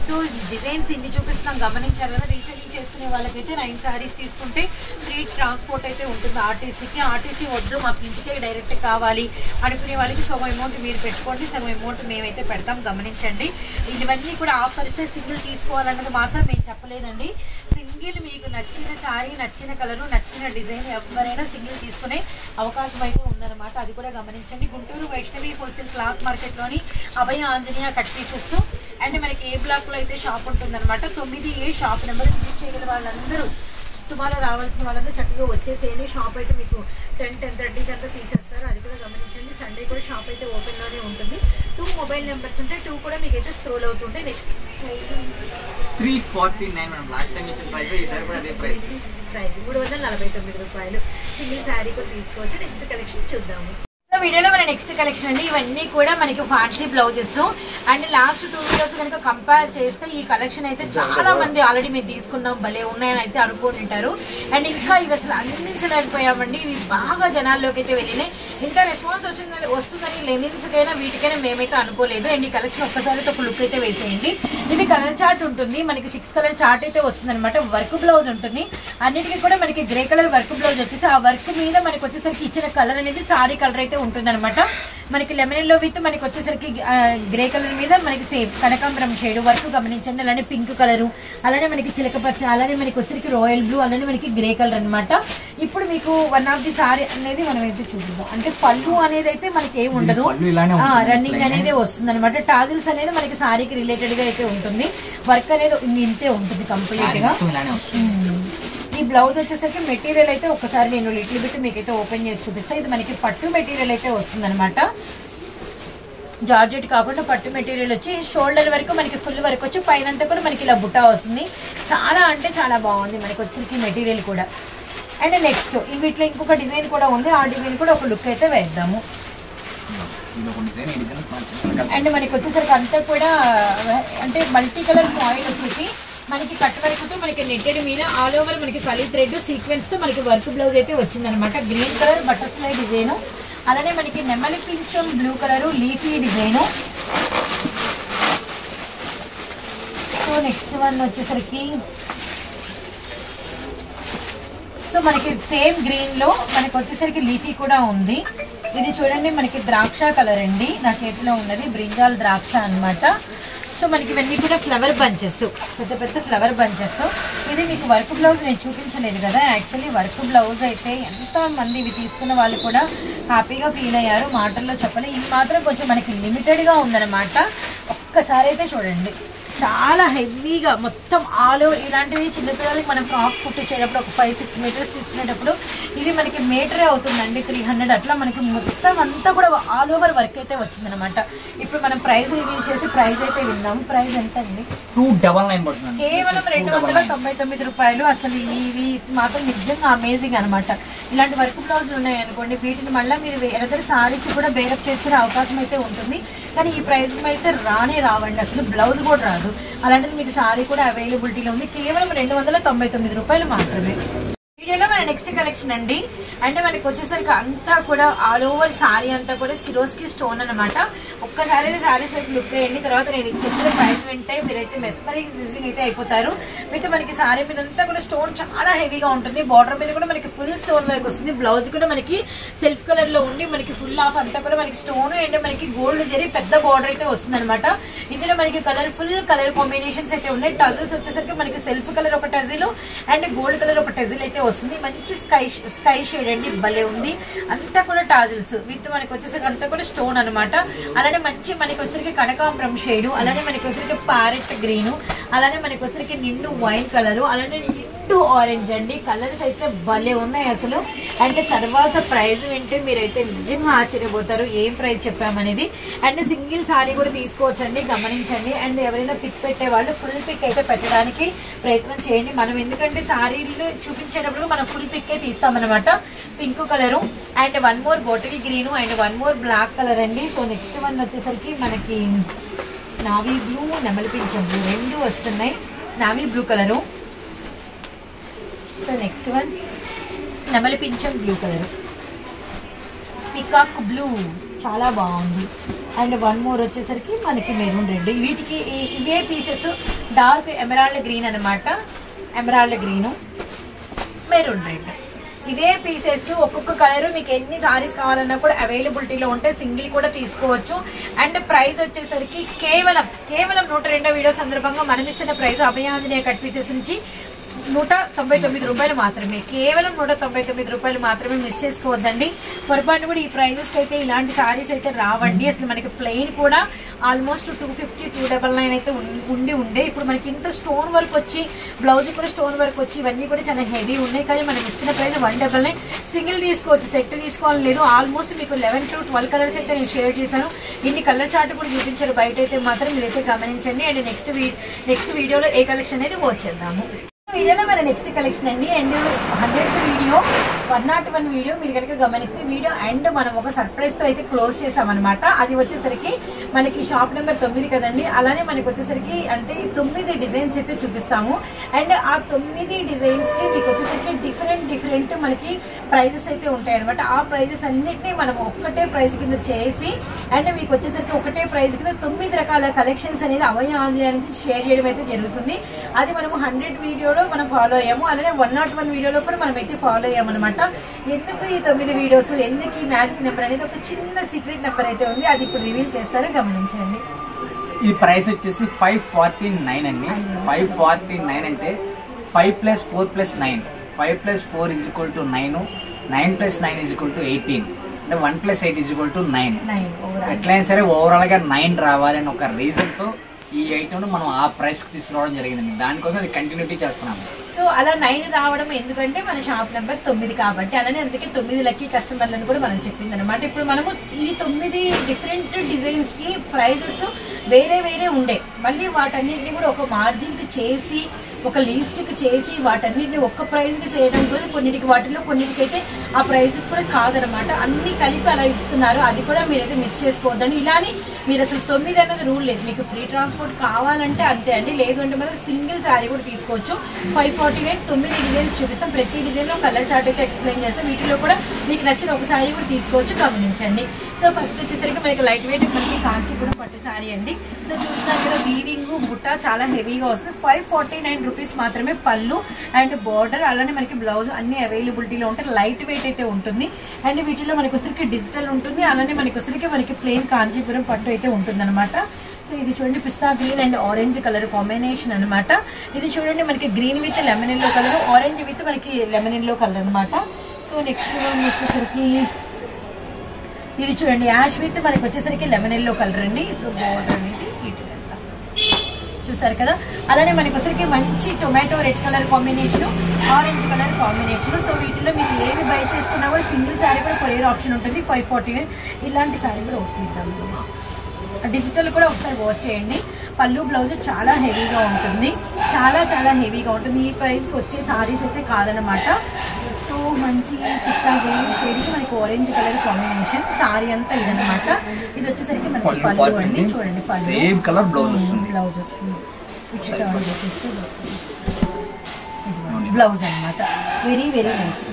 Speaker 1: సో డిజైన్స్ ఇన్ని చూపిస్తున్నాం గమనించారు కదా. రీసెల్లింగ్ చేసుకునే వాళ్ళకైతే 9 సారీస్ తీసుకుంటే ఫ్రీ ట్రాన్స్పోర్ట్ అయితే ఉంటుంది ఆర్టీసీకి. ఆర్టీసీ వద్దు మాకు ఇంటికే డైరెక్ట్ కావాలి అనుకునే వాళ్ళకి సగం అమౌంట్ మీరు పెట్టుకోండి, సగం అమౌంట్ మేమైతే పెడతాం గమనించండి. ఇవన్నీ కూడా ఆఫర్స్. సింగిల్ తీసుకోవాలన్నది మాత్రం మేము చెప్పలేదండి. సింగిల్ మీకు నచ్చిన శారీ, నచ్చిన కలరు, నచ్చిన డిజైన్ ఎవరైనా సింగిల్ తీసుకునే అవకాశం అయితే ఉందన్నమాట. అది కూడా గమనించండి. గుంటూరు వైష్ణవి హోల్సేల్ క్లాత్ మార్కెట్లోని Abhaya Anjaneya cut pieces and మనకి ఏ బ్లాక్లో అయితే షాప్ ఉంటుందన్నమాట. 9A షాప్ నెంబర్ విజిట్ చేయగల వాళ్ళందరూ టుమారో రావాల్సిన వాళ్ళందరూ చక్కగా వచ్చేసేయండి. షాప్ అయితే మీకు 10-10:30 అంతా తీసేస్తారు. అది కూడా గమనించండి. సండే కూడా షాప్ అయితే ఓపెన్లోనే ఉంటుంది. 2 మొబైల్ నెంబర్స్ ఉంటాయి. 2 కూడా మీకు అయితే స్క్రోల్ అవుతుంటాయి. Next
Speaker 2: 349 madam. లాస్ట్ టైం ఇచ్చిన ప్రైస్ ఈసారి కూడా అదే ప్రైస్.
Speaker 1: 349 రూపాయలు. సింగిల్ శారీ కూడా తీసుకోవచ్చు. నెక్స్ట్ కలెక్షన్ చూద్దాము. సో వీడియోలో మన నెక్స్ట్ కలెక్షన్ అండి. ఇవన్నీ కూడా మనకి fancy blouses and last 2 videos కనుక కంపేర్ చేస్తే ఈ కలెక్షన్ అయితే చాలా మంది ఆల్రెడీ మేము తీసుకున్నాం భలే ఉన్నాయని అయితే అనుకుంటుంటారు. అండ్ ఇంకా ఇవి అసలు అందించలేకపోయామండి. ఇవి బాగా జనాల్లోకి అయితే వెళ్ళినాయి. ఇంకా రెస్పాన్స్ వస్తుందని లెనిన్స్కైనా వీటికైనా మేమైతే అనుకోలేదు. అండ్ ఈ కలెక్షన్ ఒక్కసారి ఒక లుక్ అయితే వేసేయండి. ఇది కలర్ చార్ట్ ఉంటుంది. మనకి 6 కలర్ చార్ట్ అయితే వస్తుంది అనమాట. వర్క్ బ్లౌజ్ ఉంటుంది. అన్నిటికీ కూడా మనకి గ్రే కలర్ వర్క్ బ్లౌజ్ వచ్చేసి ఆ వర్క్ మీద మనకి వచ్చేసరికి ఇచ్చిన కలర్ అనేది సారీ కలర్ అయితే ఉంటుంది అనమాట. మనకి లెమన్ ఎల్లో విత్ మనకి వచ్చేసరికి గ్రే కలర్ మీద మనకి సేమ్ కనకాంబరం షేడ్ వర్క్ గమనించండి. అలానే పింక్ కలరు, అలానే మనకి చిలకపచ్చ, అలానే మనకి వచ్చేసరికి రాయల్ బ్లూ, అలానే మనకి గ్రే కలర్ అనమాట. ఇప్పుడు మీకు వన్ ఆఫ్ ది సారీ అనేది మనం అయితే చూద్దాం. అంటే పళ్ళు అనేది అయితే మనకి ఏమి ఉండదు, రన్నింగ్ అనేది వస్తుంది అనమాట. టాజిల్స్ అనేది మనకి సారీకి రిలేటెడ్ గా అయితే ఉంటుంది. వర్క్ అనేది ఇంతే ఉంటుంది కంప్లీట్ గా. ఈ బ్లౌజ్ వచ్చేసరికి మెటీరియల్ అయితే ఒకసారి నేను లిటిల్ బిట్ మీకైతే ఓపెన్ చేసి చూపిస్తాను. ఇది మనకి పట్టు మెటీరియల్ అయితే వస్తుంది అనమాట. జార్జెట్ కాకుండా పట్టు మెటీరియల్ వచ్చి షోల్డర్ వరకు మనకి ఫుల్ వరకు వచ్చి పైన కూడా మనకి ఇలా బుట్ట వస్తుంది. చాలా అంటే చాలా బాగుంది మనకి వచ్చేసరికి మెటీరియల్ కూడా. అండ్ నెక్స్ట్ వీటిలో ఇంకొక డిజైన్ కూడా ఉంది. ఆ డిజైన్ కూడా ఒక లుక్ అయితే వేద్దాము. అండ్ మనకి వచ్చేసరికి అంతా కూడా అంటే మల్టీ కలర్ ఫాయిల్ వచ్చేసి మనకి కట్ వరకు మనకి నెట్టెడ్ మీద ఆల్ ఓవర్ మనకి కలీ థ్రెడ్ సీక్వెన్స్ తో మనకి వర్క్ బ్లౌజ్ అయితే వచ్చిందనమాట. గ్రీన్ కలర్ బటర్ఫ్లై డిజైన్, అలానే మనకి నెమలి పింఛం blue colour leafy design. So next one వచ్చేసరికి సో మనకి సేమ్ గ్రీన్ లో మనకి వచ్చేసరికి లీఫీ కూడా ఉంది. ఇది చూడండి మనకి ద్రాక్ష కలర్ అండి. నా చేతిలో ఉన్నది బ్రింజాల్ ద్రాక్ష అనమాట. సో మనకి ఇవన్నీ కూడా ఫ్లవర్ బంచెస్, పెద్ద పెద్ద ఫ్లవర్ బంచెస్. ఇది మీకు వర్క్ బ్లౌజ్ నేను చూపించలేదు కదా. యాక్చువల్లీ వర్క్ బ్లౌజ్ అయితే ఎంతమంది ఇవి తీసుకున్న వాళ్ళు కూడా హ్యాపీగా ఫీల్ అయ్యారు. మాటల్లో చెప్పలేదు. ఇవి మాత్రం కొంచెం మనకి లిమిటెడ్గా ఉందన్నమాట. ఒక్కసారి అయితే చూడండి. చాలా హెవీగా మొత్తం ఆల్ ఓవర్ ఇలాంటివి చిన్నపిల్లలకి మనం ఫ్రాక్ కుట్టించేటప్పుడు ఒక 5-6 మీటర్స్ తీసుకునేటప్పుడు ఇది మనకి మీటరే అవుతుందండి. 300 అట్లా మనకి మొత్తం అంతా కూడా ఆల్ ఓవర్ వర్క్ అయితే వచ్చిందనమాట. ఇప్పుడు మనం ప్రైస్ రివీల్ చేసి ప్రైస్ అయితే విన్నాము. ప్రైస్ ఎంత అండి?
Speaker 2: 299 పడుతుంది.
Speaker 1: కేవలం 299 రూపాయలు. అసలు ఇవి మాత్రం నిజంగా అమేజింగ్ అనమాట. ఇలాంటి వర్క్ బ్లౌజులు ఉన్నాయనుకోండి, వీటిని మళ్ళీ మీరు వేరే సారీస్ కూడా బేరప్ చేసుకునే అవకాశం అయితే ఉంటుంది. కానీ ఈ ప్రైస్ అయితే రావండి, అసలు బ్లౌజ్ కూడా రాదు. అలాంటిది మీకు సారీ కూడా అవైలబిలిటీలో ఉంది. కేవలం 299 రూపాయలు మాత్రమే. వీడియోలో మన నెక్స్ట్ కలెక్షన్ అండి. అంటే మనకి వచ్చేసరికి అంతా కూడా ఆల్ ఓవర్ సారీ అంతా కూడా సిరోస్కి స్టోన్ అనమాట. ఒక్కసారి అయితే సారీస్ వైపు లుక్ వేయండి. తర్వాత నేను చెప్పిన ప్రైస్ వింటే మీరైతే మెస్మరైజింగ్ అయితే అయిపోతారు. అయితే మనకి సారీ మీద అంతా కూడా స్టోన్ చాలా హెవీగా ఉంటుంది. బార్డర్ మీద కూడా మనకి ఫుల్ స్టోన్ వర్క్ వస్తుంది. బ్లౌజ్ కూడా మనకి సెల్ఫ్ కలర్ లో ఉండి మనకి ఫుల్ ఆఫ్ అంతా కూడా మనకి స్టోన్ అండ్ మనకి గోల్డ్ జరీ పెద్ద బార్డర్ అయితే వస్తుంది అనమాట. ఇందులో మనకి కలర్ఫుల్ కలర్ కాంబినేషన్స్ అయితే ఉన్నాయి. టజిల్స్ వచ్చేసరికి మనకి సెల్ఫ్ కలర్ ఒక టజిల్ అండ్ గోల్డ్ కలర్ ఒక టజిల్ అయితే వస్తుంది. మంచి స్కై షేడ్ అండి, భలే ఉంది. అంతా కూడా టాజిల్స్ విత్ మనకి వచ్చేసరికి అంతా కూడా స్టోన్ అనమాట. అలానే మంచి మనకి వచ్చేసరికి కనకాంబరం షేడ్, అలానే మనకి వచ్చేసరికి ప్యారెట్ గ్రీన్, అలానే మనకి వచ్చేసరికి నిండు వైన్ కలర్, అలానే నిండు ఆరెంజ్ అండి. కలర్స్ అయితే భలే ఉన్నాయి అసలు. అంటే తర్వాత ప్రైస్ వింటే మీరైతే నిజంగా ఆశ్చర్యపోతారు ఏం ప్రైస్ చెప్పామనేది. అండ్ సింగిల్ సారీ కూడా తీసుకోవచ్చు అండి, గమనించండి. అండ్ ఎవరైనా పిక్ పెట్టే వాళ్ళు ఫుల్ పిక్ అయితే పెట్టడానికి ప్రయత్నం చేయండి. మనం ఎందుకంటే సారీలు చూపించేటప్పుడు మనం ఫుల్ పిక్ తీస్తామన్నమాట. Pink colour and 1 more bottle green and 1 more black colour అండి. సో నెక్స్ట్ వన్ వచ్చేసరికి మనకి నావీ బ్లూ, నెమలి పింఛం బ్లూ రెండు వస్తున్నాయి. Navy blue colour. So next one నెమలి పింఛం బ్లూ కలరు. పికాక్ బ్లూ చాలా బాగుంది. అండ్ వన్ మోర్ వచ్చేసరికి మనకి మెరూన్ రెడ్. వీటికి ఇవే పీసెస్ డార్క్ ఎమరాల్డ్ గ్రీన్ అనమాట. ఎమరాల్డ్ గ్రీను, మెరూన్ రెడ్, ఇవే పీసెస్ ఒక్కొక్క కలర్ మీకు ఎన్ని సారీస్ కావాలన్నా కూడా అవైలబిలిటీలో ఉంటే సింగిల్ కూడా తీసుకోవచ్చు. అండ్ ప్రైస్ వచ్చేసరికి కేవలం 102వ వీడియో సందర్భంగా మనం ఇస్తున్న ప్రైస్ అభయాంజనేయ కట్ పీసెస్ నుంచి 199 రూపాయలు మాత్రమే. కేవలం 199 రూపాయలు మాత్రమే. మిస్ చేసుకోవద్దండి. పొరపాటు కూడా ఈ ప్రైజెస్ అయితే ఇలాంటి సారీస్ అయితే రావండి. అసలు మనకి ప్లెయిన్ కూడా ఆల్మోస్ట్ 250, 299 అయితే ఉండే. ఇప్పుడు మనకి ఇంత స్టోన్ వర్క్ వచ్చి బ్లౌజ్ కూడా స్టోన్ వర్క్ వచ్చి ఇవన్నీ కూడా చాలా హెవీ ఉన్నాయి. కానీ మనం ఇస్తున్న ప్రైస్ 199. సింగిల్ తీసుకోవచ్చు, సెట్ తీసుకోవాలని లేదు. ఆల్మోస్ట్ మీకు 11 to 12 కలర్స్ అయితే నేను షేర్ చేశాను. ఇన్ని కలర్ చార్ట్ కూడా చూపించారు బయట అయితే మాత్రం మీరైతే గమనించండి. అండ్ నెక్స్ట్ వీడియోలో ఏ కలెక్షన్ అనేది వచ్చేద్దాము. వీడియోలో మన నెక్స్ట్ కలెక్షన్ అండి. అండ్ 100th వీడియో 101 వీడియో మీరు కనుక గమనిస్తే వీడియో అండ్ మనం ఒక సర్ప్రైజ్ తో అయితే క్లోజ్ చేసామన్నమాట. అది వచ్చేసరికి మనకి షాప్ నెంబర్ 9 కదండి. అలానే మనకి వచ్చేసరికి అంటే 9 డిజైన్స్ అయితే చూపిస్తాము. అండ్ ఆ 9 డిజైన్స్ కి మీకు వచ్చేసరికి డిఫరెంట్ మనకి ప్రైజెస్ అయితే ఉంటాయి అనమాట. ఆ ప్రైజెస్ అన్నిటినీ మనం ఒక్కటే ప్రైస్ కింద చేసి అండ్ మీకు వచ్చేసరికి ఒకటే ప్రైస్ కింద 9 రకాల కలెక్షన్స్ అనేది అభయ ఆంజనేయ నుంచి షేర్ చేయడం అయితే జరుగుతుంది. అది మనము 100 వీడియోలో మనం ఫాలో అయ్యాము. అలానే 101 వీడియోలో కూడా మనం అయితే ఫాలో అయ్యాము అనమాట. ఎందుకు ఈ 9 వీడియోస్, ఎందుకు ఈ మ్యాజిక్ నెంబర్ అనేది ఒక చిన్న సీక్రెట్ నెంబర్ అయితే ఉంది. అది ఇప్పుడు రివీల్ చేస్తారో గమనించండి.
Speaker 2: ఈ ప్రైస్ వచ్చేసి 549 అండి. 549 అంటే 5 + 4 + 9. 5 + 4 = 9. 9 + 9 = 18. అంటే 1 + 8 = 9. ఎట్లయినా సరే ఓవరాల్ గా 9 రావాలని ఒక రీజన్ తో ఈ ఐటమ్ మనం ఆ ప్రైస్ కి తీసుకురావడం జరిగిందండి. దానికోసం అది కంటిన్యూటీ చేస్తున్నాము.
Speaker 1: సో అలా 9 రావడం ఎందుకంటే మన షాప్ నెంబర్ 9 కాబట్టి. అలానే అందుకే 9 లక్కీ కస్టమర్లను కూడా మనం చెప్పింది అనమాట. ఇప్పుడు మనము ఈ 9 డిఫరెంట్ డిజైన్స్ కి ప్రైజెస్ వేరే ఉండే, మళ్ళీ వాటన్నిటిని కూడా ఒక మార్జిన్ కి చేసి ఒక లిస్ట్ కి చేసి వాటన్నిటిని ఒక్క ప్రైజ్ కి చేయడం కూడా కొన్నిటికైతే ఆ ప్రైజ్ కూడా కాదనమాట. అన్ని కలిపి అలా ఇస్తున్నారు. అది కూడా మీరైతే మిస్ చేసుకోవద్దండి. ఇలానే మీరు అసలు 9 అన్నది రూల్ లేదు. మీకు ఫ్రీ ట్రాన్స్పోర్ట్ కావాలంటే అంతే అండి. లేదు అంటే మనం సింగిల్ శారీ కూడా తీసుకోవచ్చు. 549 9 డిజైన్స్ చూపిస్తాం. ప్రతి డిజైన్ లో కలర్ చార్ట్ అయితే ఎక్స్ప్లెయిన్ చేస్తాం. వీటిలో కూడా మీకు నచ్చిన ఒక శారీ కూడా తీసుకోవచ్చు. గమనించండి. సో ఫస్ట్ వచ్చేసరికి మనకి లైట్ వెయిట్ మనకి కాంచీపురం పట్టు శారీ అండి. సో చూస్తున్నారు కదా, వీవింగ్ బుట్ట చాలా హెవీగా వస్తుంది. 549 రూపీస్ మాత్రమే. పళ్ళు అండ్ బార్డర్ అలానే మనకి బ్లౌజ్ అన్ని అవైలబిలిటీలో ఉంటాయి. లైట్ వెయిట్ అయితే ఉంటుంది. అండ్ వీటిలో మనకి వచ్చరికి డిజిటల్ ఉంటుంది. అలానే మనకి వచ్చరికి మనకి ప్లెయిన్ కాంచీపురం పట్టు అయితే ఉంటుంది అనమాట. సో ఇది చూడండి, pista green and orange colour combination అనమాట. ఇది చూడండి మనకి green with lemon yellow colour, orange with మనకి లెమన్ ఎల్లో కలర్ అనమాట. సో నెక్స్ట్ వచ్చేసరికి ఇది చూడండి, యాష్ విత్ మనకి వచ్చేసరికి లెమన్ ఎల్లో కలర్ అండి. సో బార్డర్ అనేది చూసారు కదా. అలానే మనకి వచ్చరికి మంచి tomato red colour combination, orange colour combination. So వీటిలో మీరు ఏది బై చేసుకున్నా కూడా సింగిల్ శారీ కూడా కొరియర్ ఆప్షన్ ఉంటుంది. 549 ఇలాంటి శారీ కూడా ఒకటి. డిజిటల్ కూడా ఒకసారి వాచ్ చేయండి. పళ్ళు బ్లౌజ్ చాలా హెవీగా ఉంటుంది. చాలా హెవీగా ఉంటుంది. ఈ ప్రైస్కి వచ్చే సారీస్ అయితే కాదనమాట. సో మంచి పిస్తా గ్రీన్ షేడ్ మనకి ఆరెంజ్ కలర్ కాంబినేషన్. సారీ అంతా ఇదనమాట. ఇది వచ్చేసరికి మనకి పళ్ళు అండి. చూడండి పళ్ళు బ్లౌజ్ వస్తుంది. బ్లౌజ్ అనమాట. Very nice.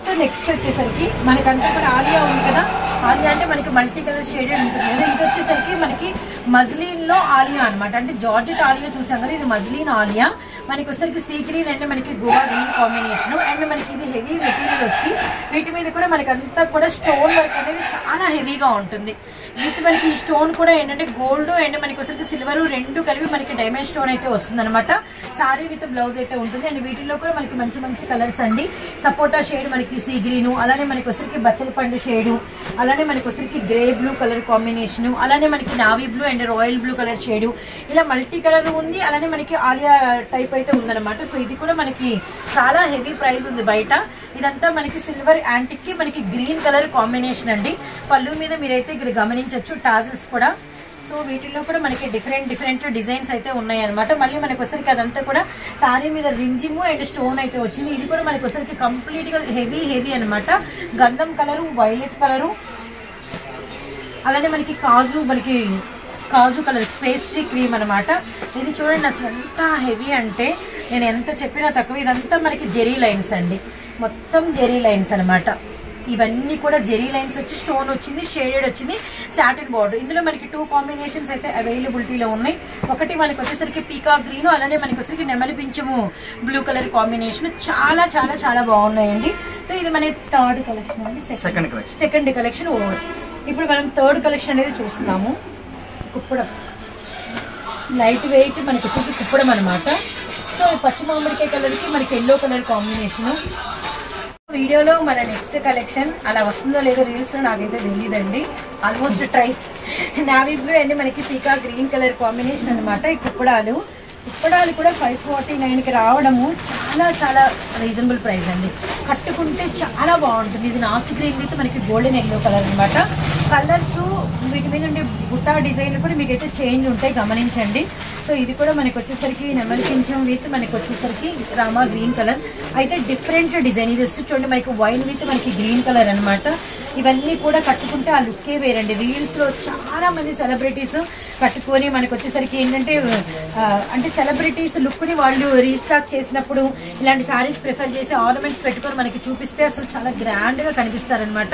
Speaker 1: సో నెక్స్ట్ వచ్చేసరికి మనకంతా కూడా ఆలియా ఉంది కదా. ఆలియా అంటే మనకి మల్టీ కలర్ షేడెడ్ ఉంటుంది కదా. ఇది వచ్చేసరికి మనకి మజ్లీన్ లో ఆలియా అనమాట. అంటే జార్జెట్ ఆలియా చూసాం కదా, ఇది మజ్లీన్ ఆలియా. మనకి వచ్చేసరికి సీ గ్రీన్ అంటే మనకి గోవా గ్రీన్ కాంబినేషన్. అండ్ మనకి ఇది హెవీ మెటీరియల్ వచ్చి వీటి మీద కూడా మనకి అంతా కూడా స్టోన్ వర్క్ అనేది చాలా హెవీగా ఉంటుంది. విత్ మనకి ఈ స్టోన్ కూడా ఏంటంటే గోల్డ్ అండ్ మనకి వచ్చేసరికి సిల్వర్ రెండు కలిపి మనకి డైమండ్ స్టోన్ అయితే వస్తుంది అనమాట. సారీ విత్ బ్లౌజ్ అయితే ఉంటుంది. అండ్ వీటిలో కూడా మనకి మంచి కలర్స్ అండి. సపోటా షేడ్ మనకి సీ గ్రీన్, అలానే మనకి వచ్చరికి బచ్చల పండు షేడు, అలానే మనకి వచ్చరికి గ్రే బ్లూ కలర్ కాంబినేషన్, అలానే మనకి navy blue and royal blue colour shade, ఇలా మల్టీ కలర్ ఉంది. అలానే మనకి ఆలియా టైప్ అయితే ఉందన్నమాట. సో ఇది కూడా మనకి చాలా హెవీ ప్రైస్ ఉంది బయట. ఇదంతా మనకి సిల్వర్ యాంటిక్ కి మనకి గ్రీన్ కలర్ కాంబినేషన్ అండి. పళ్ళు మీద మీరైతే ఇక్కడ గమనించవచ్చు టాజిల్స్ కూడా. సో వీటిల్లో కూడా మనకి డిఫరెంట్ డిజైన్స్ అయితే ఉన్నాయి అనమాట. మళ్ళీ మనకి వచ్చరికి అదంతా కూడా సారీ మీద రింజిము అండ్ స్టోన్ అయితే వచ్చింది. ఇది కూడా మనకి వచ్చరికి కంప్లీట్ గా హెవీ అనమాట. గంధం కలరు, వైలెట్ కలరు, అలానే మనకి కాజు కలర్ పేస్ట్రీ క్రీమ్ అనమాట. ఇది చూడండి అసలు ఎంత హెవీ అంటే నేను ఎంత చెప్పినా తక్కువ. ఇదంతా మనకి జెరీ లైన్స్ అండి, మొత్తం జెరీ లైన్స్ అనమాట. ఇవన్నీ కూడా జెరీ లైన్స్ వచ్చి స్టోన్ వచ్చింది, షేడెడ్ వచ్చింది, సాటిన్ బార్డర్. ఇందులో మనకి 2 కాంబినేషన్స్ అయితే అవైలబిలిటీలో ఉన్నాయి. ఒకటి మనకి వచ్చేసరికి పీకాక్ గ్రీన్, అలానే మనకి వచ్చేసరికి నెమలి పింఛము బ్లూ కలర్ కాంబినేషన్. చాలా చాలా చాలా బాగున్నాయండి. సో ఇది మన థర్డ్ కలెక్షన్ అండి, సెకండ్ కలెక్షన్ ఓవర్. ఇప్పుడు మనం థర్డ్ కలెక్షన్ అనేది చూస్తున్నాము. కుప్పడం లైట్ వెయిట్ మనకి వచ్చేసి కుప్పడం అనమాట. సో పచ్చి మామిడికాయ కలర్ కి మనకి ఎల్లో కలర్ కాంబినేషన్. వీడియోలో మన నెక్స్ట్ కలెక్షన్ అలా వస్తుందో లేదో రీల్స్ లో నాకైతే తెలియదండి. ఆల్మోస్ట్ ట్రై నావీ బ్లూ అండి, మనకి పీకా గ్రీన్ కలర్ కాంబినేషన్ అనమాట. ఈ కుప్పడాలు కూడా 549కి రావడము చాలా చాలా రీజనబుల్ ప్రైస్ అండి. కట్టుకుంటే చాలా బాగుంటుంది. ఇది నాచు గ్రీన్ విత్ మనకి గోల్డెన్ ఎల్లో కలర్ అనమాట. కలర్స్ వీటి మీద ఉండే బుట్టా డిజైన్ కూడా మీకైతే చేంజ్ ఉంటాయి, గమనించండి. సో ఇది కూడా మనకి వచ్చేసరికి నెమలి పింఛం విత్ మనకి వచ్చేసరికి రామా గ్రీన్ కలర్ అయితే డిఫరెంట్ డిజైన్. ఇది వచ్చి చూడండి మనకి వైన్ విత్ మనకి గ్రీన్ కలర్ అనమాట. ఇవన్నీ కూడా కట్టుకుంటే ఆ లుక్కే వేరండి. రీల్స్ లో చాలా మంది సెలబ్రిటీస్ కట్టుకొని మనకి వచ్చేసరికి ఏంటంటే అంటే సెలబ్రిటీస్ లుక్ ని వాళ్ళు రీస్టాక్ చేసినప్పుడు ఇలాంటి సారీస్ ప్రిఫర్ చేసి ఆర్నమెంట్స్ పెట్టుకొని మనకి చూపిస్తే అసలు చాలా గ్రాండ్ గా కనిపిస్తారనమాట.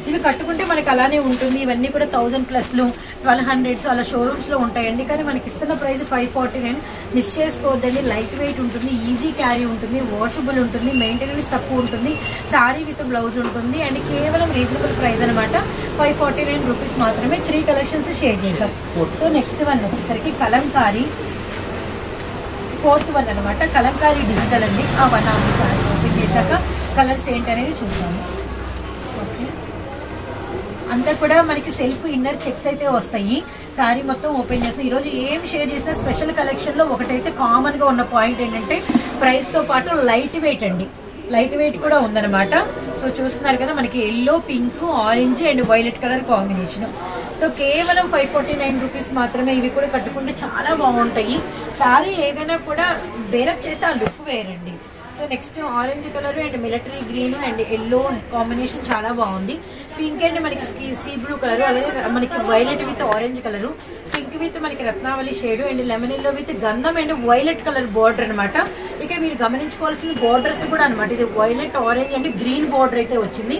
Speaker 1: ఇవి కట్టుకుంటే మనకి అలానే ఉంటుంది. ఇవన్నీ కూడా 1000+ 1200s అలా షోరూమ్స్ లో ఉంటాయండి. కానీ మనకి ఇస్తున్న ప్రైస్ 549. మిస్ చేసుకోవద్దండి. లైట్ వెయిట్ ఉంటుంది, ఈజీ క్యారీ ఉంటుంది, వాషబుల్ ఉంటుంది, మెయింటెనెన్స్ తక్కువ ఉంటుంది, సారీ విత్ బ్లౌజ్ ఉంటుంది అండ్ కేవలం రీజనబుల్ ప్రైస్ అనమాట. 549 రూపీస్ మాత్రమే. 3 కలెక్షన్స్ షేర్ చేసాం. సో నెక్స్ట్ వన్ వచ్చేసరికి కలంకారీ, 4th వన్ అనమాట. కలంకారీ డిజిటల్ అండి. ఆ వన్ ఆఫ్ సారీ ఓపెన్ చేశాక కలర్స్ ఏంటనేది చూద్దాము. ఓకే, అంతా కూడా మనకి సెల్ఫ్ ఇన్నర్ చెక్స్ అయితే వస్తాయి. సారీ మొత్తం ఓపెన్ చేస్తాం. ఈరోజు ఏం షేర్ చేసినా స్పెషల్ కలెక్షన్ లో ఒకటైతే కామన్ గా ఉన్న పాయింట్ ఏంటంటే ప్రైస్ తో పాటు లైట్ వెయిట్ అండి. లైట్ వెయిట్ కూడా ఉందన్నమాట. సో చూస్తున్నారు కదా మనకి yellow, pink, orange and violet colour combination. So కేవలం 549 రూపీస్ మాత్రమే. ఇవి కూడా కట్టుకుంటే చాలా బాగుంటాయి. సారీ ఏదైనా కూడా బేరప్ చేస్తే ఆ లుక్ వేరండి. So next orange colour and military green and yellow combination చాలా బాగుంది. పింక్ అండ్ మనకి సీ బ్లూ కలర్, అలాగే మనకి violet with orange colour, pink with మనకి రత్నావళి shade and lemon yellow with గంధం అండ్ వైలెట్ కలర్ బార్డర్ అనమాట. ఇక్కడ మీరు గమనించుకోవాల్సిన బార్డర్స్ కూడా అనమాట. ఇది violet, orange and green border అయితే వచ్చింది.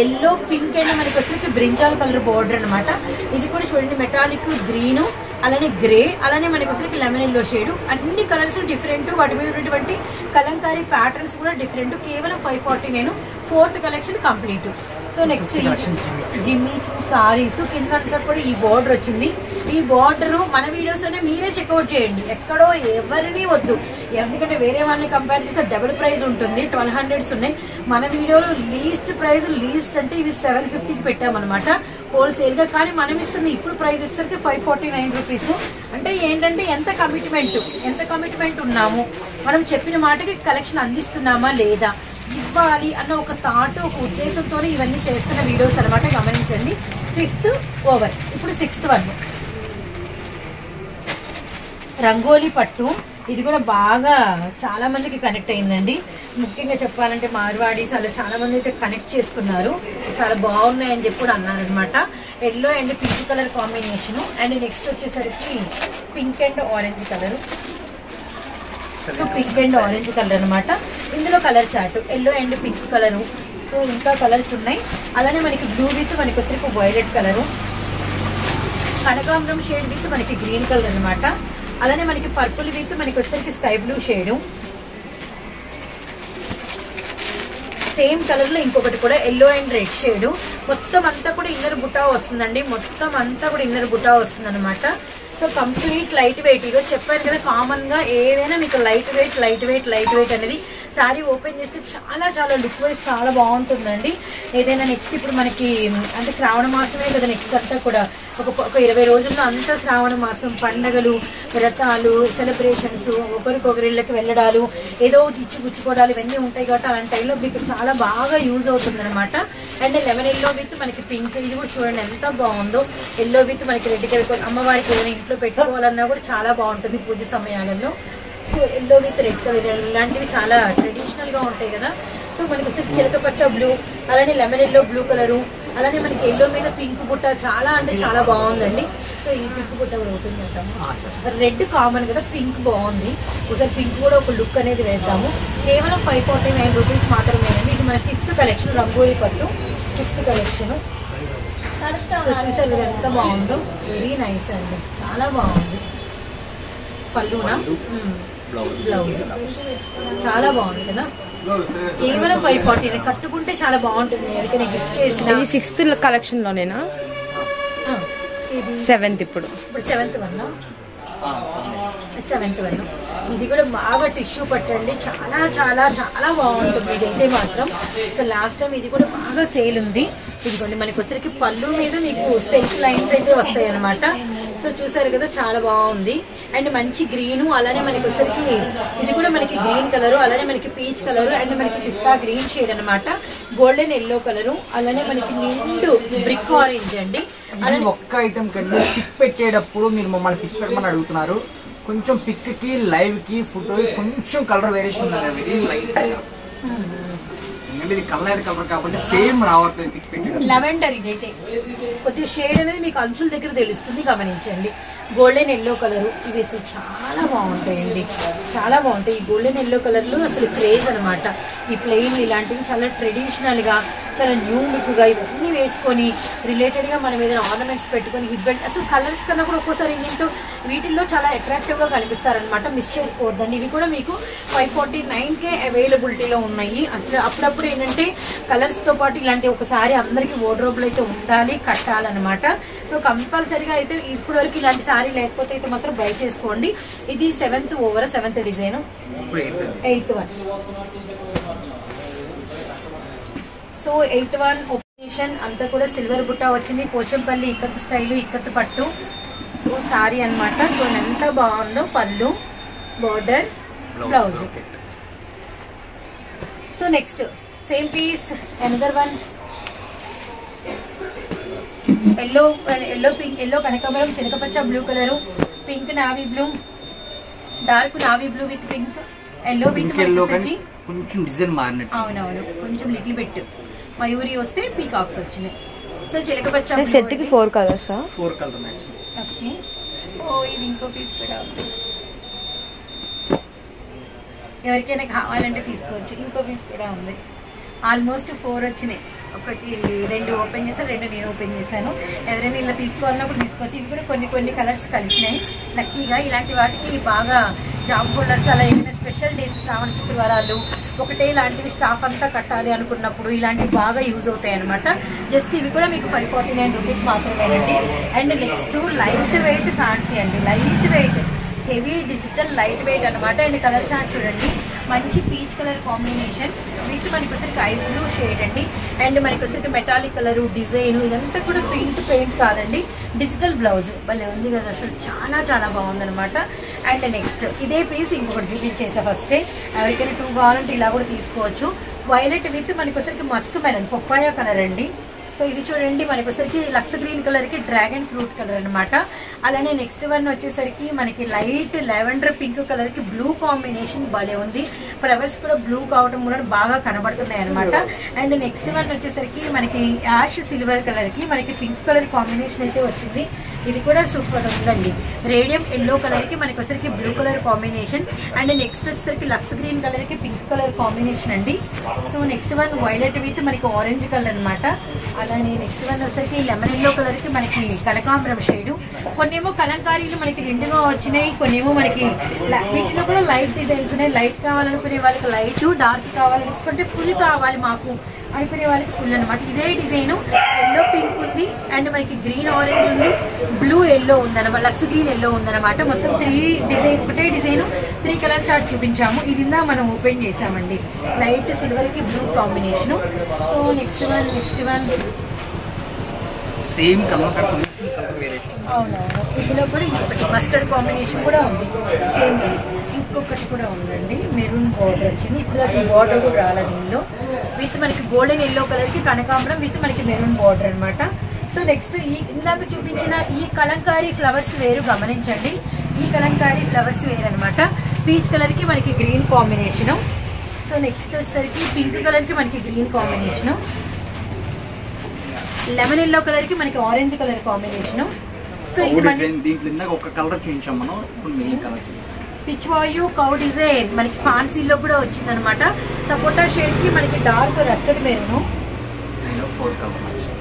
Speaker 1: ఎల్లో, పింక్ అండ్ మనకి వచ్చేసి బ్రింజాల్ కలర్ బార్డర్ అనమాట. ఇది కూడా చూడండి మెటాలిక్ గ్రీన్, అలానే గ్రే, అలానే మనకి వచ్చేసరికి లెమన్ ఎల్లో షేడ్. అన్ని కలర్స్ డిఫరెంట్, వాటి మీద ఉన్నటువంటి కలంకారీ ప్యాటర్న్స్ కూడా డిఫరెంట్. కేవలం 549. 4th collection complete. So next జిమ్మి చూ సారీస్ కిందంతా కూడా ఈ బార్డర్ వచ్చింది. ఈ బార్డర్ మన వీడియోస్ అనే మీరే చెక్అవుట్ చేయండి, ఎక్కడో ఎవరిని వద్దు. ఎందుకంటే వేరే వాళ్ళని కంపేర్ చేస్తే డబుల్ ప్రైస్ ఉంటుంది. 1200s ఉన్నాయి. మన వీడియోలో లీస్ట్ ప్రైస్ అంటే ఇవి 750కి పెట్టామన్నమాట హోల్సేల్ గా. కానీ మనం ఇస్తుంది ఇప్పుడు ప్రైస్ వచ్చేసరికి 549 రూపీస్. అంటే ఏంటంటే ఎంత కమిట్మెంట్ ఉన్నాము, మనం చెప్పిన మాటకి కలెక్షన్ అందిస్తున్నామా లేదా, ఇవ్వాలి అన్న ఒక థాట్, ఒక ఉద్దేశంతో ఇవన్నీ చేస్తున్న వీడియోస్ అనమాట. గమనించండి. 5th over. ఇప్పుడు 6th వన్ రంగోలీ పట్టు. ఇది కూడా బాగా చాలా మందికి కనెక్ట్ అయిందండి. ముఖ్యంగా చెప్పాలంటే మార్వాడీస్ అలా చాలా మంది అయితే కనెక్ట్ చేసుకున్నారు. చాలా బాగున్నాయని చెప్పి కూడా అన్నారనమాట. Yellow and pink colour combination and next వచ్చేసరికి pink and orange colour. So pink and orange colour అనమాట. ఇందులో colour chart yellow and pink colour. So ఇంకా కలర్స్ ఉన్నాయి. అలానే మనకి బ్లూ విత్ మనకి వచ్చేసరికి వైలెట్ కలరు, కనకాంబరం షేడ్ విత్ మనకి గ్రీన్ కలర్ అనమాట. అలానే మనకి పర్పుల్ విత్ మనకి వచ్చేసరికి sky blue shade. Same colour లో ఇంకొకటి కూడా ఎల్లో అండ్ రెడ్ షేడ్. మొత్తం అంతా కూడా ఇన్నర్ బుటా వస్తుందండి. మొత్తం అంతా కూడా ఇన్నర్ బుటా వస్తుంది అనమాట. So complete light weight. ఈరోజు చెప్పాను కదా కామన్ గా ఏదైనా మీకు లైట్ వెయిట్ అనేది సారీ ఓపెన్ చేస్తే చాలా చాలా లుక్ వైజ్ చాలా బాగుంటుందండి. ఏదైనా నెక్స్ట్ ఇప్పుడు మనకి అంటే శ్రావణ మాసమే కదా, నెక్స్ట్ అంతా కూడా ఒక 20 రోజుల్లో అంతా శ్రావణ మాసం, పండగలు, వ్రతాలు, సెలబ్రేషన్స్, ఒకరికొకరిళ్ళకి వెళ్ళడాలు, ఏదో ఇచ్చి గుచ్చుకోవడాలు ఇవన్నీ ఉంటాయి కాబట్టి అలాంటి టైంలో మీకు చాలా బాగా యూజ్ అవుతుంది అనమాట. అండ్ లెమన్ ఎల్లో విత్ మనకి పింక్. ఇది కూడా చూడండి ఎంత బాగుందో. ఎల్లో విత్ మనకి రెడ్ కలర్. అమ్మవారికి ఏదైనా ఇంట్లో పెట్టుకోవాలన్నా కూడా చాలా బాగుంటుంది పూజ సమయాలలో. So yellow with red colour ఇలాంటివి చాలా ట్రెడిషనల్ గా ఉంటాయి కదా. సో మనకి అసలు చిలక పచ్చ బ్లూ, అలానే లెమన్ ఎల్లో బ్లూ కలరు, అలానే మనకి ఎల్లో మీద పింక్ బుట్ట చాలా అంటే చాలా బాగుందండి. సో ఈ పింక్ బుట్ట కూడా ఓపెన్ చేద్దాము. రెడ్ కామన్ కదా, పింక్ బాగుంది. ఒకసారి పింక్ కూడా ఒక లుక్ అనేది వేద్దాము. కేవలం 549 రూపీస్ మాత్రమేనండి. ఇది మన 5th కలెక్షన్ రంగోలీ పట్టు 5th కలెక్షన్. సో చూసారు కదా ఎంత బాగుందో, వెరీ నైస్ అండి, చాలా బాగుంది. పళ్ళునా బ్లౌజ్ చాలా బాగుంది కదా. కేవలం 540 కట్టుకుంటే చాలా బాగుంటుంది. ఎవరికైనా గిఫ్ట్ చేసిన.
Speaker 3: ఇది 6th కలెక్షన్ లోనేనా? 7th ఇప్పుడు
Speaker 1: 7th వన్. 7th one. ఇది కూడా బాగా టిష్యూ పట్టండి, చాలా చాలా చాలా బాగుంటుంది ఇదైతే మాత్రం. సో లాస్ట్ టైం ఇది కూడా బాగా సేల్ ఉంది. ఇదిగోండి మనకి వచ్చరికి పళ్ళు మీద మీకు సెల్ఫ్ లైన్స్ అయితే వస్తాయి అనమాట. సో చూసారు కదా చాలా బాగుంది. అండ్ మంచి గ్రీను, అలానే మనకి వచ్చరికి ఇది కూడా మనకి గ్రీన్ కలరు, అలానే మనకి పీచ్ కలరు, అండ్ మనకి పిస్తా గ్రీన్ షేడ్ అనమాట. గోల్డెన్ ఎల్లో కలరు, అలానే మనకి నిండు బ్రిక్ ఆరెంజ్ అండి.
Speaker 2: అలానే ఒక్క ఐటమ్ కంటే పిక్ పెట్టేటప్పుడు మీరు మమ్మల్ని పిక్ పెట్టమని అడుగుతున్నారు. కొంచెం పిక్ కి లైవ్ కి ఫోటో కొంచెం కలర్ వేరియేషన్ ఉంది. ఇది లైట్ ఇది కలర్ కాబట్టి సేమ్ రావట్లేదు పిక్ పెట్టి.
Speaker 1: లెవెండర్ ఇదైతే కొద్దిగా షేడ్ అనేది మీకు అంచుల దగ్గర తెలుస్తుంది, గమనించండి. గోల్డెన్ ఎల్లో కలరు, ఇవి అసలు చాలా బాగుంటాయండి, చాలా బాగుంటాయి. ఈ గోల్డెన్ ఎల్లో కలర్లు అసలు క్రేజ్ అనమాట. ఈ ప్లెయిన్ ఇలాంటివి చాలా ట్రెడిషనల్ గా, చాలా న్యూ లుక్ గా ఇవన్నీ వేసుకొని రిలేటెడ్ గా మనం ఏదైనా ఆర్నమెంట్స్ పెట్టుకొని హిట్ బెల్ట్, అసలు కలర్స్ కన్నా కూడా ఒక్కోసారి ఏంటంటే వీటిల్లో చాలా అట్రాక్టివ్ గా కనిపిస్తారనమాట. మిస్ చేసుకోవద్దండి. ఇవి కూడా మీకు 549కే అవైలబిలిటీలో ఉన్నాయి. అసలు అప్పుడప్పుడు ఏంటంటే కలర్స్ తో పాటు ఇలాంటి ఒకసారి అందరికి వార్డ్రోబ్ లో అయితే ఉండాలి, కట్టాలన్నమాట. సో కంపల్సరీగా అయితే ఇప్పటి వరకు ఇలాంటి సారీ లేకపోతే అయితే మాత్రం బై చేసుకోండి. ఇది 7th over, 7th design, 8th one. So 8th one ఓపెనేషన్ అంతా కూడా సిల్వర్ బుట్ట వచ్చింది. పోచంపల్లి ఇక్కత్ స్టైల్, ఇక్కత్ పట్టు. సో సారీ అనమాట. చూడండి ఎంత బాగుందో, pallu, border, blouse. So next same piece, another one. Yellow pink, yellow కనకాంబరం, చిలకపచ్చ blue colour, pink navy blue, dark navy blue with pink, yellow with
Speaker 2: కొంచెం డిజైన్ మారినట్టు.
Speaker 1: అవునవును, కొంచెం లిటిల్ బిట్ మయూరి వస్తే పీకాక్స్ వచ్చినాయి. సో చిలకపచ్చ
Speaker 3: సెట్ కి 4 కలర్స్,
Speaker 2: 4 కలర్ మ్యాచ్.
Speaker 1: ఓకే. ఓ ఇది ఇంకో పీస్ కూడా ఉంది, ఎవరికైనా కావాలంటే తీసుకోవచ్చు. ఇంకో పీస్ కూడా ఉంది. ఆల్మోస్ట్ 4 వచ్చినాయి. 2 ఓపెన్ చేశాను, 2 నేను ఓపెన్ చేశాను. ఎవరైనా ఇలా తీసుకోవాలన్నప్పుడు తీసుకోవచ్చు. ఇవి కూడా కొన్ని కలర్స్ కలిసినాయి. లక్కీగా ఇలాంటి వాటికి బాగా జాబ్ హోల్డర్స్, అలా ఏదైనా స్పెషల్ డేస్, శ్రావణ శుక్రవారాలు, ఒకటే ఇలాంటివి స్టాఫ్ అంతా కట్టాలి అనుకున్నప్పుడు ఇలాంటివి బాగా యూజ్ అవుతాయి అనమాట. జస్ట్ ఇవి కూడా మీకు 549 రూపీస్ మాత్రమేనండి. And next light weight fancy అండి, light weight heavy digital light weight అనమాట. అండ్ కలర్ చార్ట్ చూడండి, మంచి పీచ్ కలర్ కాంబినేషన్ విత్ మనకి వచ్చరికి ఐస్ బ్లూ షేడ్ అండి. అండ్ మనకి వచ్చరికి మెటాలిక్ కలరు, డిజైన్, ఇదంతా కూడా ప్రింట్ పెయింట్ కాదండి, డిజిటల్ బ్లౌజ్. భలే ఉంది కదా, అసలు చాలా చాలా బాగుందనమాట. అండ్ నెక్స్ట్ ఇదే పీస్ ఇంకొకటి చూపించేసా ఫస్టే. ఎవరికైనా 2 కావాలంటే ఇలా కూడా తీసుకోవచ్చు. వైలెట్ విత్ మనకి వచ్చరికి మస్క్ మెలన్, పప్పాయ కలర్ అండి. సో ఇది చూడండి మనకి వచ్చరికి లక్స్ గ్రీన్ కలర్ కి డ్రాగన్ ఫ్రూట్ కలర్ అనమాట. అలానే నెక్స్ట్ వన్ వచ్చేసరికి మనకి లైట్ లెవెండర్ పింక్ కలర్ కి బ్లూ కాంబినేషన్ భలే ఉంది. ఫ్లవర్స్ కూడా బ్లూ కావడం కూడా బాగా కనబడుతున్నాయి అనమాట. అండ్ నెక్స్ట్ వన్ వచ్చేసరికి మనకి యాష్ సిల్వర్ కలర్ కి మనకి పింక్ కలర్ కాంబినేషన్ అయితే వచ్చింది. ఇది కూడా సూపర్ ఉందండి. రేడియం ఎల్లో కలర్ కి మనకి వచ్చరికి blue colour combination. And next వచ్చేసరికి లక్స్ గ్రీన్ కలర్ కి పింక్ కలర్ కాంబినేషన్ అండి. So next one violet with మనకి ఆరెంజ్ కలర్ అనమాట. అలానే నెక్స్ట్ వన్ వచ్చేసరికి లెమన్ ఎల్లో కలర్ కి మనకి కనకాంబరం షేడ్. కొన్నేమో కలంకారీలు మనకి రెండుగా వచ్చినాయి, కొన్నేమో మనకి వీటిలో కూడా లైట్ డిజైన్స్ ఉన్నాయి. లైట్ కావాలనుకునే వాళ్ళకి లైట్, డార్క్ కావాలనుకుంటే ఫుల్ కావాలి మాకు అనుకునే వాళ్ళకి ఫుల్ అనమాట. ఇదే డిజైన్ ఎల్లో పింక్ ఉంది, అండ్ మనకి గ్రీన్ ఆరెంజ్ ఉంది, బ్లూ ఎల్లో ఉందన్నమాట, లక్స్ గ్రీన్ ఎల్లో ఉందన్నమాట. మొత్తం 3 డిజైన్, ఒకటే డిజైన్ 3 కలర్ చార్ట్ చూపించాము. ఇది మనం ఓపెన్ చేసామండి, లైట్ సిల్వర్ కి blue combination. So next one
Speaker 2: same colour
Speaker 1: అవునవును. ఇందులో కూడా ఇంకొకటి మస్టర్డ్ కాంబినేషన్ కూడా ఉంది సేమ్. ఇంకొకటి కూడా ఉందండి, మెరూన్ బార్డర్ వచ్చింది. ఇప్పుడు దాకా ఈ బార్డర్ కూడా రాలేదు దీనిలో. విత్ మనకి గోల్డెన్ ఎల్లో కలర్ కి కనకాంబరం విత్ మనకి మెరూన్ బార్డర్ అనమాట. సో నెక్స్ట్ ఇందాక చూపించిన ఈ కలంకారీ ఫ్లవర్స్ వేరు, గమనించండి. ఈ కలంకారీ ఫ్లవర్స్ వేరు అనమాట. పీచ్ కలర్ కి మనకి గ్రీన్ కాంబినేషను. సో నెక్స్ట్ వచ్చేసరికి పింక్ కలర్ కి మనకి green combination, lemon yellow colour కి మనకి ఆరెంజ్ కలర్ కాంబినేషను. సో ఇది
Speaker 2: దీంట్లో ఒక కలర్ చూపించాం మనం, ఇప్పుడు మెయిన్ కలర్.
Speaker 1: పిచ్ వాయు కౌ డిజైన్ మనకి ఫాన్సీలో కూడా వచ్చింది అనమాట. సపోటా షేడ్ కి మనకి dark rusted maroon,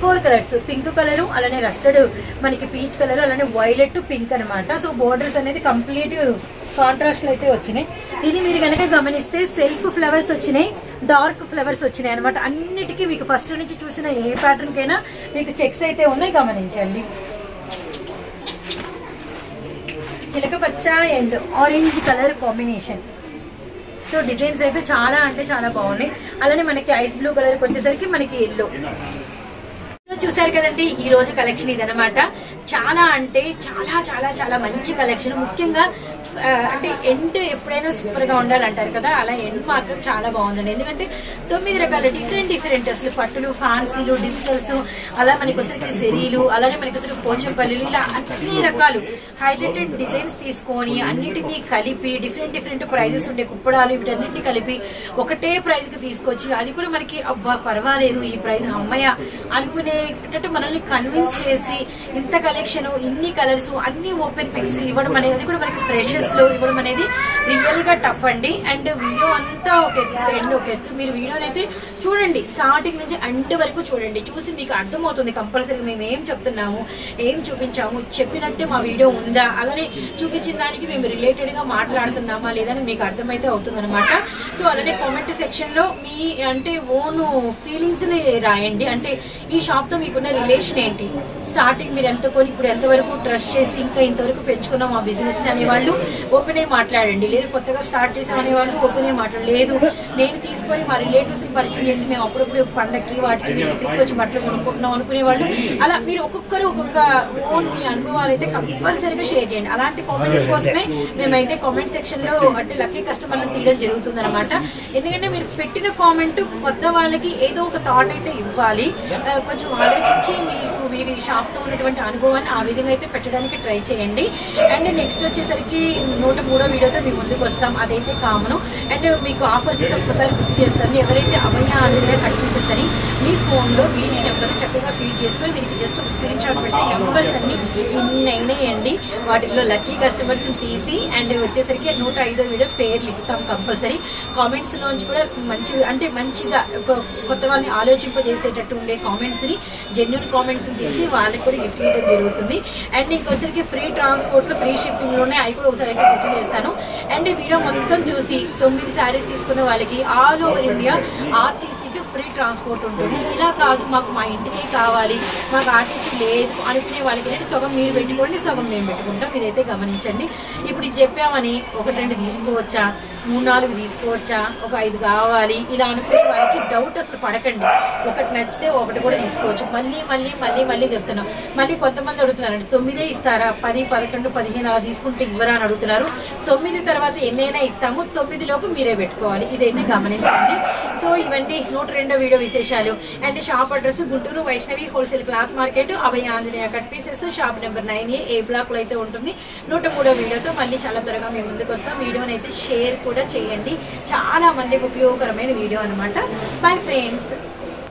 Speaker 1: 4 colours, pink colour, అలానే రస్టెడ్ మనకి పీచ్ కలర్, అలానే వైలెట్ పింక్ అనమాట. సో బోర్డర్స్ అనేది కంప్లీట్ కాంట్రాస్ట్ అయితే వచ్చినాయి. ఇది మీరు కనుక గమనిస్తే సెల్ఫ్ ఫ్లవర్స్ వచ్చినాయి, డార్క్ ఫ్లవర్స్ వచ్చినాయి అనమాట. అన్నిటికీ మీకు ఫస్ట్ నుంచి చూసిన ఏ ప్యాటర్న్ కైనా మీకు చెక్స్ అయితే ఉన్నాయి, గమనించండి. చిలక పచ్చ and orange colour combination. So designs అయితే చాలా అంటే చాలా బాగున్నాయి. అలానే మనకి ఐస్ బ్లూ కలర్ వచ్చేసరికి మనకి ఎల్లో. చూసారు కదండి, ఈ రోజు కలెక్షన్ ఇదనమాట. చాలా అంటే చాలా చాలా చాలా మంచి కలెక్షన్. ముఖ్యంగా అంటే ఎండ్ ఎప్పుడైనా సూపర్ గా ఉండాలంటారు కదా, అలా ఎండ్ మాత్రం చాలా బాగుందండి. ఎందుకంటే 9 రకాల డిఫరెంట్ అసలు పట్టులు, ఫ్యాన్సీలు, డిజిటల్స్, అలా మనకి వచ్చరికి జెరీలు, అలానే మనకి వచ్చరికి పోచంపల్లిలు, ఇలా అన్ని రకాలు హైలైటెడ్ డిజైన్స్ తీసుకొని అన్నిటినీ కలిపి డిఫరెంట్ ప్రైజెస్ ఉండే కుప్పడాలు వీటన్నిటిని కలిపి ఒకటే ప్రైజ్ కి తీసుకొచ్చి, అది కూడా మనకి అబ్బా పర్వాలేదు ఈ ప్రైజ్ అమ్మయ్య అనుకునేటట్టు మనల్ని కన్విన్స్ చేసి ఇంత కలెక్షన్, ఇన్ని కలర్స్, అన్ని ఓపెన్ పిక్స్ ఇవ్వడం అనేది, అది కూడా మనకి ఫ్రెషెస్ లో ఇవ్వడం అనేది రియల్ గా టఫ్ అండి. అండ్ వీడియో అంతా ఒక ఎత్తు, ఎండ్ ఒక ఎత్తు. మీరు వీడియోనైతే చూడండి, స్టార్టింగ్ నుంచి ఎండ్ వరకు చూడండి. చూసి మీకు అర్థమవుతుంది కంపల్సరీ మేము ఏం చెప్తున్నాము, ఏం చూపించాము, చెప్పినట్టే మా వీడియో ఉందా, అలానే చూపించిన దానికి మేము రిలేటెడ్ గా మాట్లాడుతున్నామా లేదని మీకు అర్థమైతే అవుతుంది అనమాట. సో అలానే కామెంట్ సెక్షన్ లో మీ అంటే ఓన్ ఫీలింగ్స్ ని రాయండి. అంటే ఈ షాప్ తో మీకున్న రిలేషన్ ఏంటి, స్టార్టింగ్ మీరు ఎంత కొని ఇప్పుడు ఎంతవరకు ట్రస్ట్ చేసి ఇంకా ఇంతవరకు పెంచుకున్నాం ఆ బిజినెస్ అనేవాళ్ళు ఓపెన్ అయ్యి మాట్లాడండి. లేదు కొత్తగా స్టార్ట్ చేసాం అనేవాళ్ళు ఓపెన్ అయ్యి మాట్లాడలేదు, నేను తీసుకొని మా రిలేటివ్స్ పరిచయం చేసి మేము అప్పుడప్పుడు పండక్కి వాటికి వీటికి వచ్చి బట్టలు కొనుక్కుంటున్నాం అనుకునే వాళ్ళు, అలా మీరు ఒక్కొక్కరు ఒక్కొక్క ఓన్ మీ అనుభవాలు అయితే కంపల్సరీగా షేర్ చేయండి. అలాంటి కామెంట్స్ కోసమే మేమైతే కామెంట్ సెక్షన్ లో అంటే లక్కీ కస్టమర్లను తీయడం జరుగుతుంది అనమాట. ఎందుకంటే మీరు పెట్టిన కామెంట్ కొత్త వాళ్ళకి ఏదో ఒక థాట్ అయితే ఇవ్వాలి, కొంచెం ఆలోచించి మీకు వీరి షాప్ తో ఉన్నటువంటి అనుభవాన్ని ఆ విధంగా అయితే పెట్టడానికి ట్రై చేయండి. అండ్ నెక్స్ట్ వచ్చేసరికి 103వ వీడియోతో మీ ముందుకు వస్తాం, అదైతే కామను. అండ్ మీకు ఆఫర్స్ అయితే ఒక్కసారి గుర్తు చేస్తాను. ఎవరైతే అభయ ఆంజనేయ కట్టించేసరి మీ ఫోన్లో వీరి నెంబర్ చక్కగా ఫీడ్ చేసుకొని వీరికి జస్ట్ ఒక స్క్రీన్ షాట్ పెడితే నెంబర్స్ అన్ని ఇన్ని అయినాయండి. వాటిలో లక్కీ కస్టమర్స్ తీసి అండ్ వచ్చేసరికి 105వ వీడియో పేర్లు ఇస్తాం కంపల్సరీ. కామెంట్స్ లోంచి కూడా మంచిగా కొత్త వాళ్ళని ఆలోచింపజేసేటట్టు ఉండే కామెంట్స్ ని, జెన్యూన్ కామెంట్స్ తీసి వాళ్ళకి కూడా గిఫ్ట్ ఇవ్వడం జరుగుతుంది. అండ్ ఇంకోసరికి ఫ్రీ ట్రాన్స్పోర్ట్ లో ఫ్రీ షిప్పింగ్ లోనే అవి కూడా ఒకసారి అయితే గుర్తు చేస్తాను. అండ్ ఈ వీడియో మొత్తం చూసి 9 శారీస్ తీసుకున్న వాళ్ళకి ఆల్ ఓవర్ ఇండియా ఆర్టీసీకి ఫ్రీ ట్రాన్స్పోర్ట్ ఉంటుంది. ఇలా కాదు మాకు మా ఇంటికే కావాలి, మాకు ఆర్టీసీ లేదు అనుకునే వాళ్ళకి ఏంటంటే సగం మీరు పెట్టుకోండి, సగం మేము పెట్టుకుంటాం. ఇదైతే గమనించండి. ఇప్పుడు ఇది చెప్పామని 1-2 తీసుకోవచ్చా, 3-4 తీసుకోవచ్చా, ఒక 5 కావాలి ఇలా అనుకునే వాళ్ళకి డౌట్ అసలు పడకండి. ఒకటి నచ్చితే ఒకటి కూడా తీసుకోవచ్చు. మళ్ళీ చెప్తున్నాం. మళ్ళీ కొంతమంది అడుగుతున్నారండి 9 ఇస్తారా, 10, 11, 15 అలా తీసుకుంటే ఇవ్వరా అని అడుగుతున్నారు. 9 తర్వాత ఎన్నైనా ఇస్తాము, 9 లోపు మీరే పెట్టుకోవాలి. ఇదైతే గమనించండి. సో ఇవన్నీ 102వ వీడియో విశేషాలు. And shop address Guntur Vaishnavi wholesale cloth market, Abhaya Anjaneya cut pieces, shop number 9A block లో అయితే ఉంటుంది. 103వ వీడియోతో మళ్ళీ చాలా త్వరగా మేము ముందుకు వస్తాం. వీడియోని అయితే షేర్ కూడా చేయండి, చాలా మందికి ఉపయోగకరమైన వీడియో అనమాట. Bye friends.